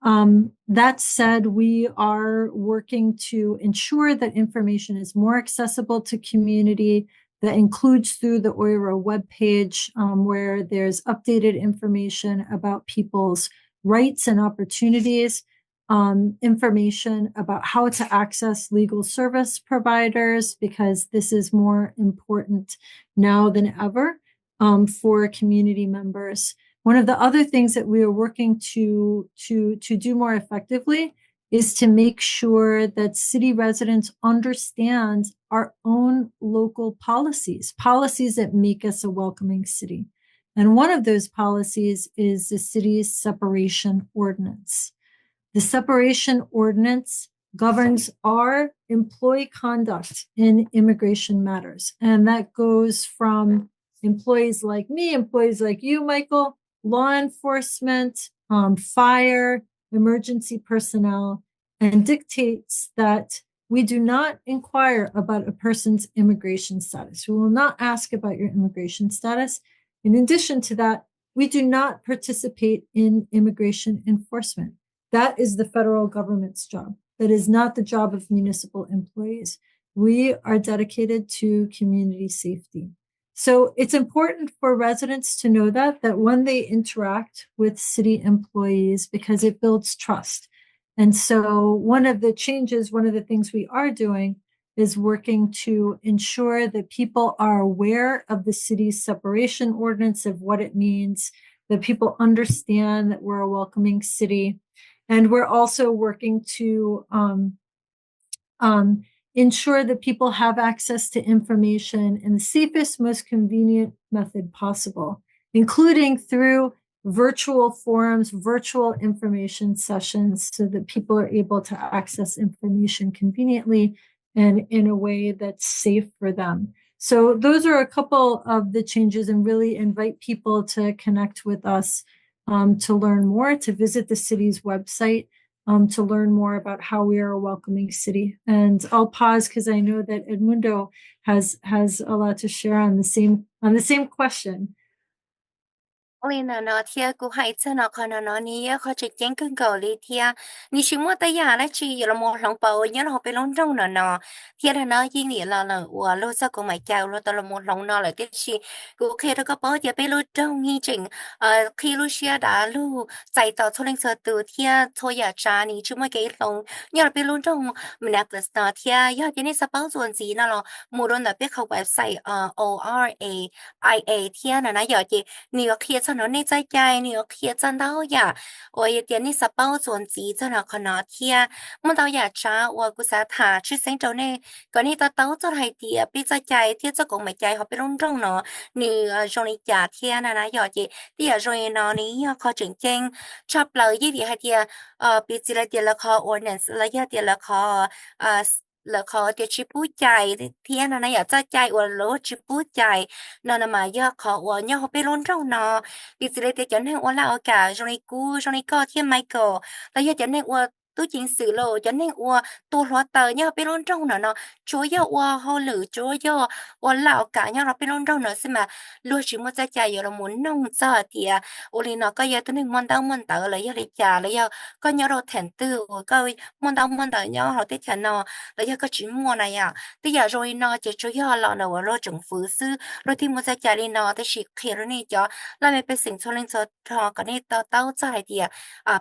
That said, we are working to ensure that information is more accessible to community. That includes through the OIRA webpage, where there's updated information about people's rights and opportunities, information about how to access legal service providers, because this is more important now than ever for community members. One of the other things that we are working to do more effectively is to make sure that city residents understand our own local policies that make us a welcoming city. And one of those policies is the city's separation ordinance. The separation ordinance governs our employee conduct in immigration matters. And that goes from employees like me, employees like you, Michael, law enforcement, fire, emergency personnel, and dictates that we do not inquire about a person's immigration status. We will not ask about your immigration status. In addition to that, we do not participate in immigration enforcement. That is the federal government's job. That is not the job of municipal employees. We are dedicated to community safety. So it's important for residents to know that when they interact with city employees, because it builds trust. And so one of the things we are doing is working to ensure that people are aware of the city's separation ordinance, of what it means, that people understand that we're a welcoming city. And we're also working to ensure that people have access to information in the safest, most convenient method possible, including through virtual forums, virtual information sessions, so that people are able to access information conveniently and in a way that's safe for them. So those are a couple of the changes, and really invite people to connect with us to learn more, to visit the city's website, to learn more about how we are a welcoming city. And I'll pause because I know that Edmundo has a lot to share on the same question. Lina nó thia cú hay cho nó còn nó ní khó chỉ kiến cưng cầu lý thia ní chỉ mua tay ya lại chỉ là một lòng bầu nhớ nó bị lòng trong nó thia là nó chỉ nghĩ là ủa lúc sau cũng mày chào lúc tao là một lòng nó là cái gì cú khi đó có bao giờ bị lúc trong nghi chỉnh khi lúc xia đã lúc chạy tàu thôi lên sợ từ thia thôi ya cha ní chỉ mua cái lòng nhớ là bị lòng trong Minneapolis nó thia ya chỉ ní sắp bao giờ gì nó là một đôi là biết không website ORAIA thia là nó giờ chỉ nhiều khi cho nó nên trái trái nhiều khi cho đâu ya ôi tiền này sắp bao chuẩn gì cho nó còn nó thia muốn đâu ya cha ôi cũng sẽ thả chứ sinh trâu này cái này tao tao cho hay tiệt bị trái trái tiệt cho cũng mày trái họ bị lung trong nó như trong này trả thia là nó giờ chị tiệt rồi nó này khó chỉnh chênh chắp lời gì thì hay tiệt bị chỉ là tiệt là khó ordinance là ya tiệt là khó là khó tiệt chỉ bút chạy thia nó này ya trái trái ôi lỗ chỉ bút chạy nó mà ya khó ôi nhau họ bị lung trong nó vì sự để cho nên ôn lại cả trong này có thiên Michael là do cho nên ôn tôi chính sử lộ cho nên ôn tôi hóa tờ nhau bên luôn trong nó chúa yêu ôn hô lử chúa yêu ôn lão cả nhau bên luôn trong nó xem mà luôn chỉ muốn ra chạy rồi muốn nông sợ thì ôn nó có giờ tôi nên muốn tờ là do để trả là do có nhau đâu thành tư có muốn tờ nhau họ tiếp theo nó là do có chỉ mua này bây giờ rồi nó chỉ chúa yêu là nó lo trồng phứ sư rồi thì muốn ra chạy đi nó thì chỉ khi rồi này cho là mìnhเป็นสิ่งที่เราจะทำกันในต่อใจเดีย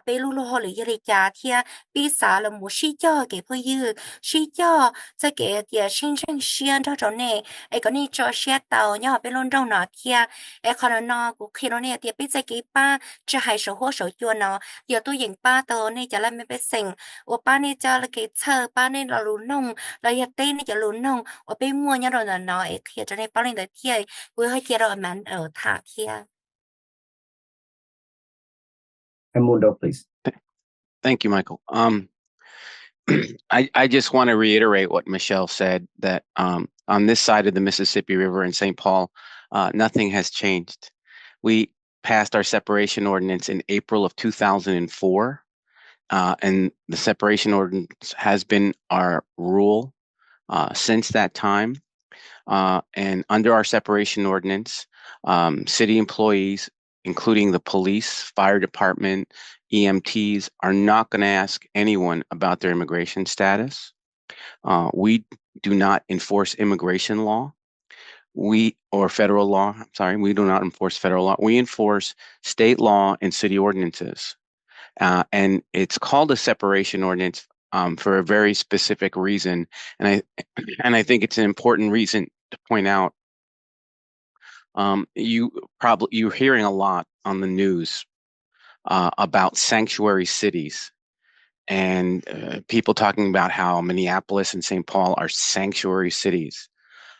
ไปรู้รู้หรือยังจะเทียปีศาจหมูชี้จ่อเก็บผู้ยืดชี้จ่อจะเก็บเดียชิงชิงเชียนเท่าเนี่ยไอ้ก็นี่จ่อเชียเต่าเนี่ยไปล้นตรงหนอเทียไอ้คนนอกูคิดว่าเนี่ยเดียไปจะเก็บป้าจะให้手หัว手จวนเนาะเดี๋ยวตัวอย่างป้าตัวเนี่ยจะไล่ไม่เป็นสิ่งว่าป้าเนี่ยจะละเก็บเธอป้าเนี่ยเราลุ้นนงเราอยากเต้นเนี่ยจะลุ้นนงว่าไปมัวเนี่ยเราเนาะไอ้เทียจะในป้าเนี่ยเทียกูให้เทียเรามันถาเทียEdmundo, please. Thank you, Michael. I just want to reiterate what Michelle said, that on this side of the Mississippi River in St. Paul, nothing has changed. We passed our separation ordinance in April of 2004, and the separation ordinance has been our rule since that time. And under our separation ordinance, city employees, including the police, fire department, EMTs, are not going to ask anyone about their immigration status. We do not enforce immigration law. Federal law. Sorry, we do not enforce federal law. We enforce state law and city ordinances. And it's called a separation ordinance for a very specific reason. And I think it's an important reason to point out. You're hearing a lot on the news about sanctuary cities, and people talking about how Minneapolis and St. Paul are sanctuary cities.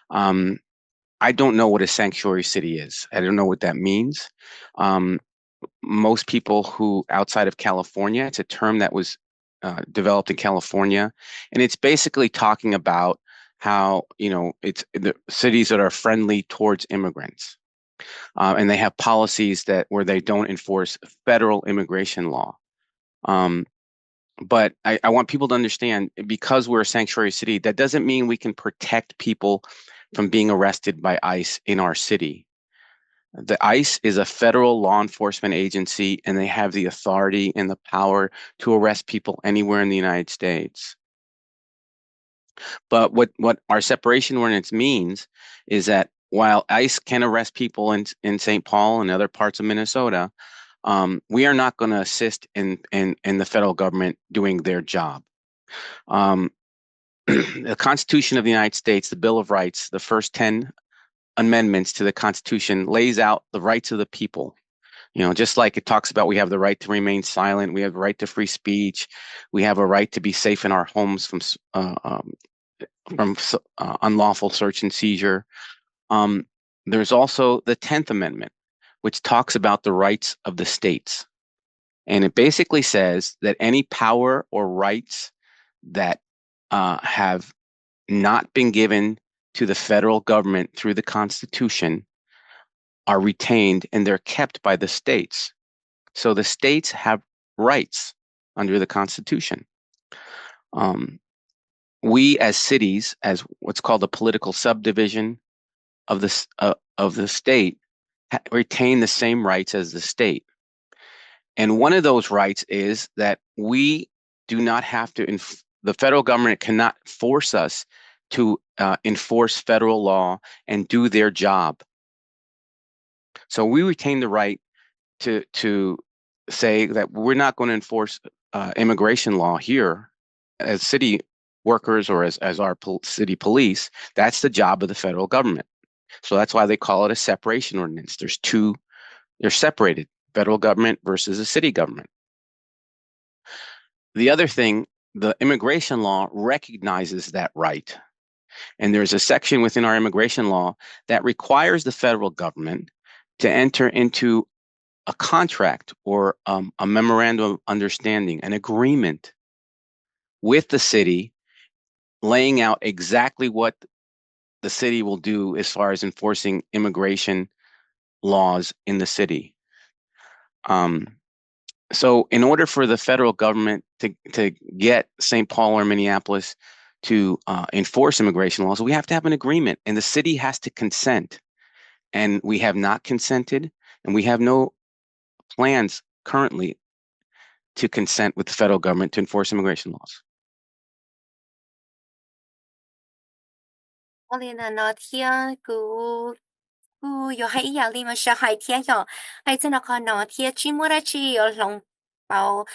I don't know what a sanctuary city is. I don't know what that means. Most people who outside of California, it's a term that was developed in California, and it's basically talking about how, it's the cities that are friendly towards immigrants. And they have policies where they don't enforce federal immigration law. But I want people to understand, because we're a sanctuary city, that doesn't mean we can protect people from being arrested by ICE in our city. The ICE is a federal law enforcement agency, and they have the authority and the power to arrest people anywhere in the United States. But what our separation ordinance means is that while ICE can arrest people in St. Paul and other parts of Minnesota, we are not going to assist in the federal government doing their job. the Constitution of the United States, the Bill of Rights, the first 10 amendments to the Constitution lays out the rights of the people. Just like it talks about we have the right to remain silent, we have the right to free speech, we have a right to be safe in our homes from unlawful search and seizure. There's also the 10th Amendment, which talks about the rights of the states. And it basically says that any power or rights that have not been given to the federal government through the Constitution are retained and they're kept by the states. So the states have rights under the Constitution. We as cities, as what's called a political subdivision of the state, retain the same rights as the state. And one of those rights is that we do not have to, the federal government cannot force us to enforce federal law and do their job. So we retain the right to say that we're not going to enforce immigration law here as city workers or as our city police. That's the job of the federal government. So that's why they call it a separation ordinance. They're separated, federal government versus a city government. The other thing, the immigration law recognizes that right. And there's a section within our immigration law that requires the federal government to enter into a contract or a memorandum of understanding, an agreement with the city, laying out exactly what the city will do as far as enforcing immigration laws in the city. So in order for the federal government to get St. Paul or Minneapolis to enforce immigration laws, we have to have an agreement, and the city has to consent. And we have not consented, and we have no plans currently to consent with the federal government to enforce immigration laws. Yo hay ya li ma sha hai tia yo hai zhen ka no tia chi mo ra chi yo long bao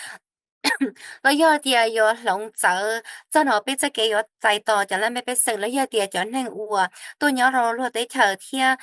lo yo tia yo long zhe zhe no bei zhe ge yo zai do jia la me bei se lo yo tia jiao nen wu du niao ro lo de chao tia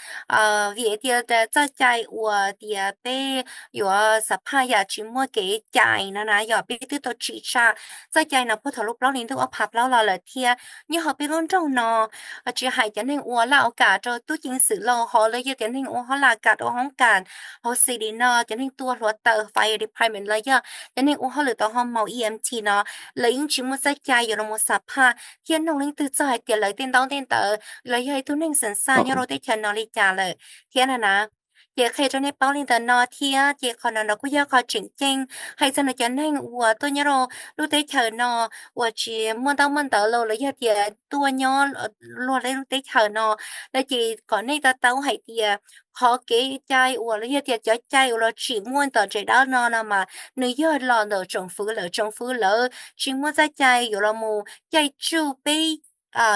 vie tia de zai jai wu tia bei yo sa pa ya chi mo ge jai na na yo bei tu to chi sha zai jai na pu to lu lo lin du pa lo lo le tia ni ho bei long zhong no chỉ hai cho nên uo lao cả cho tu chính sự lo họ lấy cho nên uo họ là cả đồ hong cả họ xử lý nó cho nên tua luật tờ fire department lấy cho nên uo họ lựa tao họ màu EMT nó lấy những chuyện một sai trái rồi một sạp ha hiện nông linh từ trái tiền lấy tiền đóng tiền tờ lấy hay tu nên sẵn sàng nhau rồi tới chân nó đi trả lời hiện là nè giờ khi cho nên bảo linh tờ nó thì giờ còn nó cũng giờ còn chỉnh chỉnh hay cho nó cho nên uo tôi nhớ rồi lúc tới chờ nó uo chỉ muốn tao lâu lấy giờ tua nhau luôn lấy lúc tới chờ nó là chỉ có nên tao hay họ cái trai uo lấy giờ cho trai uo chỉ muốn tao chỉ đó nó mà nếu giờ lo được trong phủ lỡ chỉ muốn ra trai uo là mù trai chu bi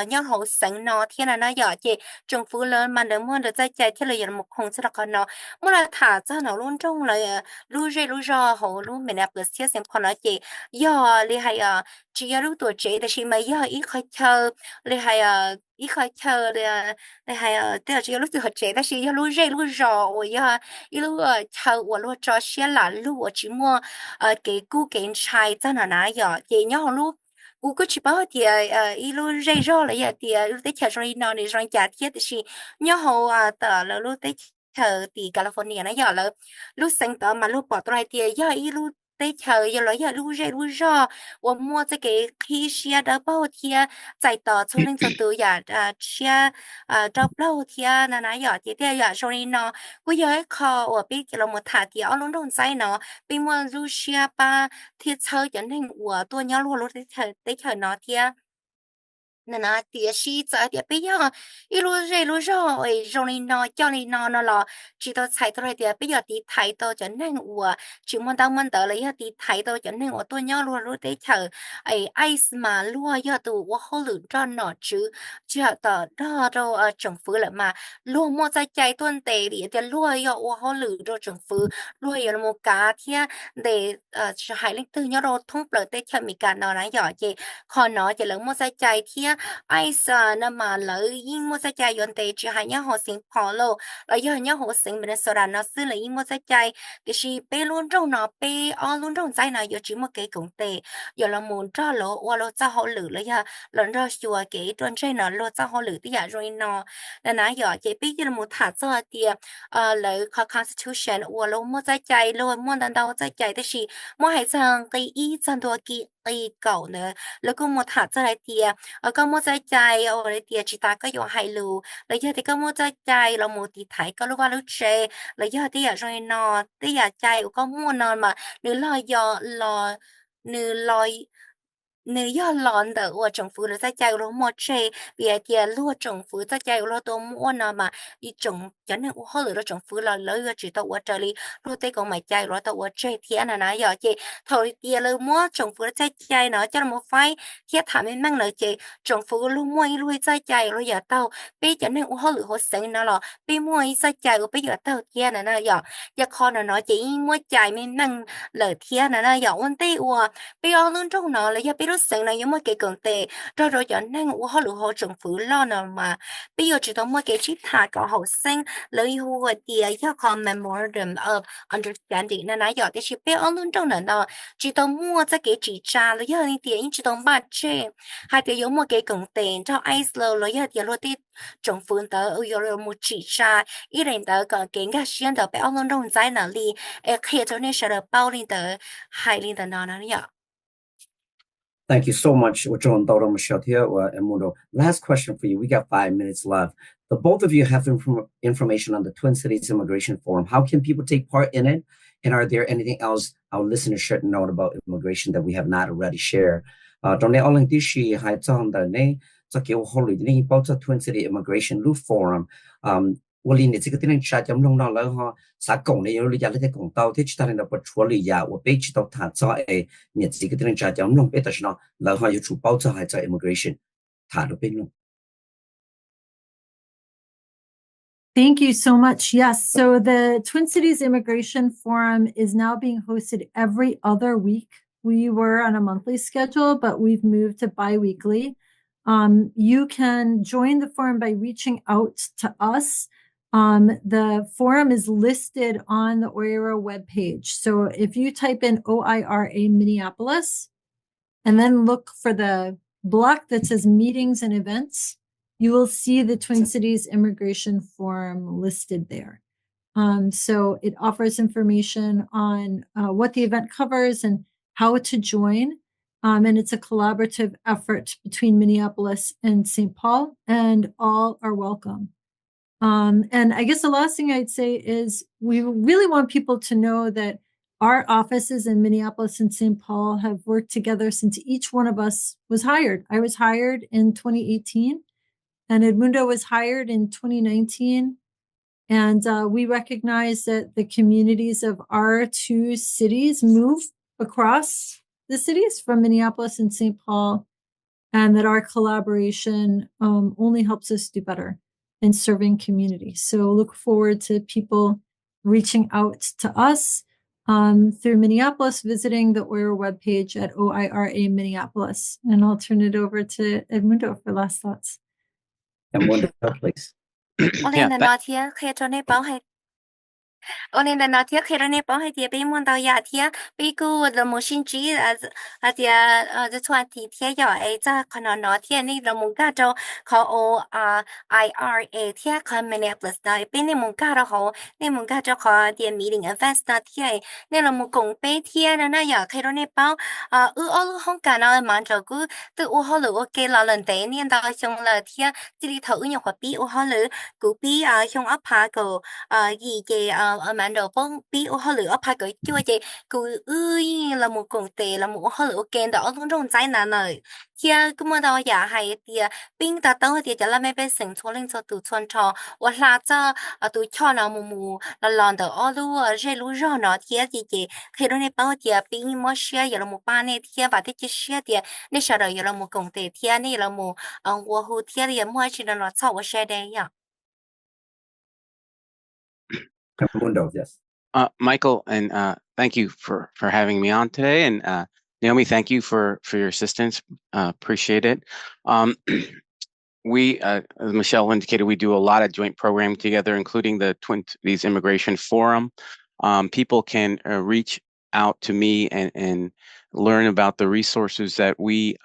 nhau hậu sẵn nó thiên là nó giỏi chị trong phủ lớn mà nếu muốn được ra chạy thì là một không sẽ là con nó muốn là thả ra nó luôn trong là lu rò hậu lu mình áp lực xem con nó chị giờ li hay chỉ lúc tuổi trẻ thì chỉ mà giờ ít khai chờ li hay ít khai chờ li hay tức là chỉ lúc tuổi trẻ thì chỉ lu rò rồi giờ ít lúc chờ và lu cho xe là lu chỉ mua cái cú cái chai cho nó nãy giờ chị nhau lúc cú cứ chỉ bảo thì ilu dây ro là vậy thì lúc tới chờ rồi nó để rồi trả thiết thì nhớ hồ tờ là lúc tới chờ thì California nó giờ là lúc sinh tờ mà lúc bỏ tay thì giờ ilu tới chờ giờ là giờ lúc dây ro và mua cái khi xe đó bao thì chạy tờ cho nên cho tự giờ xe đọc lâu thì nó nói giờ thì giờ rồi nó cứ giờ kho và biết là một thả thì ở luôn trong say nó bị mua du xe ba thì chơi cho nên của tôi nhớ luôn lúc tới chờ nó thì nên là địa sĩ giờ địa bây giờ ít rồi rồi cho nó là chỉ tao thấy tao địa bây giờ thì thấy tao cho nên của chỉ muốn tao lấy thì thấy tao cho nên của tôi nhớ luôn để chờ ai mà luôn giờ tụ của họ lựa cho nó chứ chứ tao đó đâu trồng phứ lại mà luôn mua trái trái tuần tệ thì luôn giờ của họ lựa cho trồng phứ luôn giờ là một cá thì để hai linh tư nhớ rồi thông bờ tết cho mình cả nó nói giỏi chị còn nó chỉ là mua trái trái thì ai sợ nó mà lỡ yên mua trái trái yon tệ chỉ hai nhớ họ sinh phò lô ở giờ nhớ họ sinh bên sau đó nó xứ là yên mua trái trái cái gì bé luôn trong nó bé luôn trong trái này giờ chỉ một cái công tệ giờ là muốn cho lỗ qua lỗ cho họ lử lấy giờ lần ra chùa cái tuần trái nó lỗ cho họ lử thì giờ rồi nó là nãy giờ chị biết là một thằng cho thì lấy constitution qua lỗ mua trái trái lỗ mua đàn đầu trái trái thì gì mua hay sang cái ý sang đua cái cậu nữaแล้วก็มัวถาจะไรเตียก็มัวใจใจเอาไรเตียจิตาก็อยู่ไฮลูแล้วยอดที่ก็มัวใจใจเรามัวตีไทยก็รู้ว่ารู้เชแล้วยอดที่อยากรอยนอนที่อยากใจก็มัวนอนมาหรือลอยยอรอหรือลอยหรือยอดร้อนแต่ว่าจงฟูหรือใจใจรู้หมดเชเบียเตียรู้จงฟูใจใจรู้ตัวมัวนอนมาอีจงจะนึกว่าหรือจงฟูเราเลยจิตตัวใจลีรู้แต่ก็ไม่ใจรู้ตัวเชเทียนนะอยากเจถอยเตียเลยมัวจงฟูใจใจเนาะจะมาไฟเทียถามไม่มั่งเลยเจจงฟูรู้มัวรู้ใจใจรู้อยากเต้าไปจะนึกว่าหรือหัวเสียงนั่นหรอไปมัวใจใจก็ไปอยากเต้าเทียนนะอยากคอนะเจมัวใจไม่มั่งเลยเทียนนะอยากวันเต้ว่าไปเอาเรื่องตรงนั้นเลยอยากไปรู้สิ่งนั้นยังไม่เกี่ยงเตะเราอยากนั่งว่าหรือเขาจงฝืนล่อนะมาไปอยู่จุดตรงเมื่อกี้ชิดหาก็เขาเส้นเลยหัวเดียอยากคอ memorandum of understanding นั่นนะอยากได้ชิไปเอาเรื่องตรงนั้นเนาะจุดตรงมั่วจะเกี่ยจีจ้าเลยอยากนี่เดียจุดตรงบ้านเช่หากเดียยังไม่เกี่ยงเตะเจ้าไอซ์เลยอยากเดียรถที่จงฝืนเตออยู่เราไม่จีจ้าอีเรนเตอก็เก่งก็เชียนเตอไปเอาเรื่องตรงใจนั่นลีเคลียร์ตัวนี้เสร็จเป้าลินเตอไฮลินเตอร์นั่นอยาก Thank you so much, John Doro Michelle here, Edmundo. Last question for you. We got 5 minutes left. The both of you have information on the Twin Cities Immigration Forum. How can people take part in it? And are there anything else our listeners should know about immigration that we have not already shared? Trong này ông tí sĩ hay trong đời này, cho kiểu hội lý này bao cho Twin City Immigration Loop Forum. 我连你这个电视下讲弄到了哈，啥讲呢？有人家在讲到，这其他人都不处理呀。我被知道他在你这个电视下讲弄，别的是呢，然后又出包装还在 immigration，他都被弄。Thank you so much. Yes, so the Twin Cities Immigration Forum is now being hosted every other week. We were on a monthly schedule, but we've moved to bi-weekly. You can join the forum by reaching out to us. The forum is listed on the OIRA webpage. So if you type in OIRA Minneapolis and then look for the block that says meetings and events, you will see the Twin Cities Immigration Forum listed there. So it offers information on what the event covers and how to join. And it's a collaborative effort between Minneapolis and St. Paul, and all are welcome. And I guess the last thing I'd say is we really want people to know that our offices in Minneapolis and St. Paul have worked together since each one of us was hired. I was hired in 2018, and Edmundo was hired in 2019. And we recognize that the communities of our two cities move across the cities from Minneapolis and St. Paul, and that our collaboration only helps us do better in serving communities. So look forward to people reaching out to us through Minneapolis, visiting the OIRA webpage at OIRA Minneapolis. And I'll turn it over to Edmundo for last thoughts. Edmundo, please. Only the not yet here any boy dear be one yet here be good the motion G as at the 20 tear your aids are not here need the mungato call IRA tear come Minneapolis now penny mungato hole name mungato call the meeting events not here near a mukong bay here and I yak here on a bow all hong canal manjo good the uholo okay lalande and the young lad here did it in your be uholo go be young apago ye Amanda bông bi ô họ lửa phải cái chưa vậy cứ ơi là một công ty là một họ lửa kèn đó không trong trái nào này thì cứ mà đó giờ hay thì pin ta tao thì cho là mấy bé sinh cho lên cho tụi con trò và là cho tụi cho nào mù là lòn đó ở lu rê lu rò nó thì chị khi đó này bao thì pin mà share giờ là một ban này thì và thì share thì này sau đó giờ là một công ty thì này là một我后天的么去了那草我晒的呀。Edmundo, yes. Michael, and thank you for having me on today. And Naomi, thank you for your assistance. Appreciate it. We, as Michelle indicated, we do a lot of joint programming together, including the Twin Cities Immigration Forum. People can reach out to me and learn about the resources that we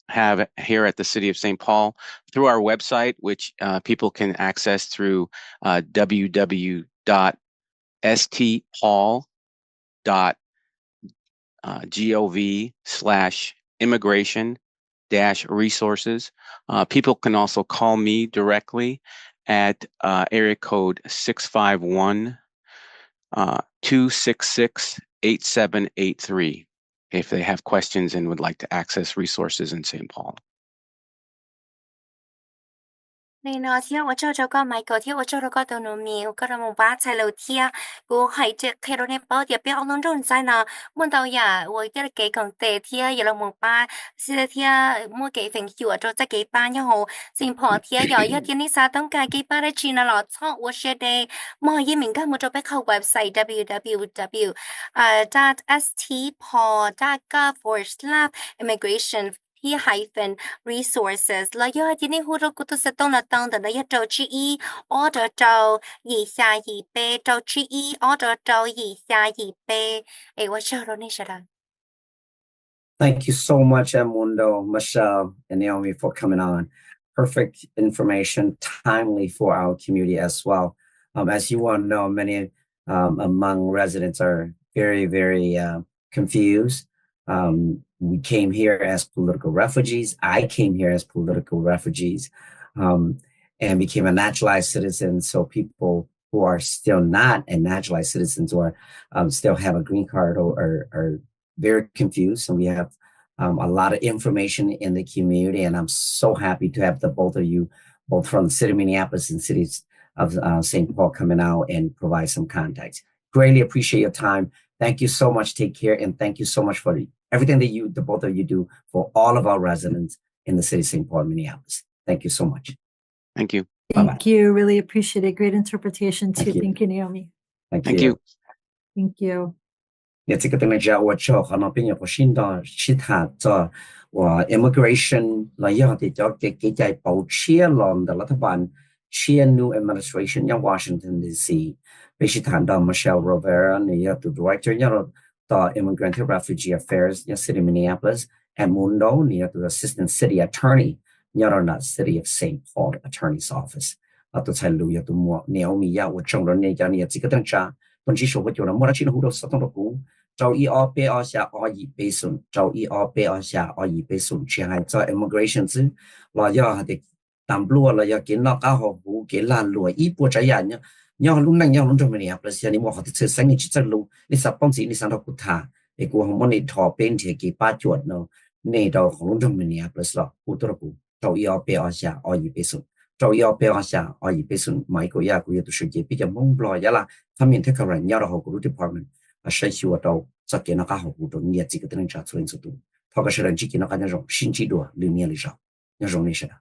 have here at the City of St. Paul through our website, which people can access through www.stpaul.gov/immigration-resources. People can also call me directly at area code 651-266-8783 if they have questions and would like to access resources in St. Paul. 你呢？天我做咗個咪個天我做咗個到農苗，個冇把菜路天，我係只睇到呢包碟邊我諗中在呢，問到呀，我一幾講地天，有冇把是天冇幾份叫做即幾班，然後先破天又一天呢啥東街幾班咧轉啊落錯，我寫的冇一名間冇做俾佢 website www.stpaul.gov/immigration resources 了，要今天胡着古都是动了动的了，要周之一，order 周以下一杯，周之一，order 周以下一杯。哎，我收到你说的。Thank you so much, Edmundo, Michelle, and Naomi for coming on. Perfect information, timely for our community as well. As you all know, many among residents are very, very confused. We came here as political refugees. I came here as political refugees and became a naturalized citizen. So people who are still not a naturalized citizens or still have a green card are very confused. And we have a lot of information in the community. And I'm so happy to have the both of you, both from the city of Minneapolis and cities of St. Paul, coming out and provide some context. Greatly appreciate your time. Thank you so much. Take care. And thank you so much for everything that the both of you do for all of our residents in the city of St. Paul, Minneapolis. Thank you so much. Thank you. Thank you. Really appreciate it. Great interpretation too. Thank you. Thank you, Naomi. Thank you. Thank you. 也这个等一下我就可能变有个新的其他做我 immigration 来要的叫给在保持了的รัฐบาลเชีย new administration ยัง Washington DC ไปชิ谈到 Michelle Rivero เนี่ยตัว director เนี่ยต่อ Immigrant and Refugee Affairs เนี่ย City of Minneapolis Edmundo เนี่ยตัว Assistant City Attorney เนี่ยเรา City of St. Paul Attorney's Office ตัว才路也ตัวมัวเนี่ยมี呀我中了เนี่ยจะเนี่ย这个等一下本期说我就了莫拉去了好多什么都不周一二八二下二二背诵周一二八二下二二背诵全係在 immigration 之來要係啲淡路啦要見到家學府嘅爛路一步仔人呢要路能要路做咩嘢不是你冇學啲車生意去走路你十幫子你上到骨塔你估好冇你托邊條嘅八腳呢你到路做咩嘢不是咯好多個周一二八二下二二背誦周一二八二下二二背誦每個月都世界比較懵落呀啦他們睇個人要到好個 department社區活動在給那個好活動，你這個等人家出來做多，他個是人只給那個那種新制度，6年以上，那種類似的。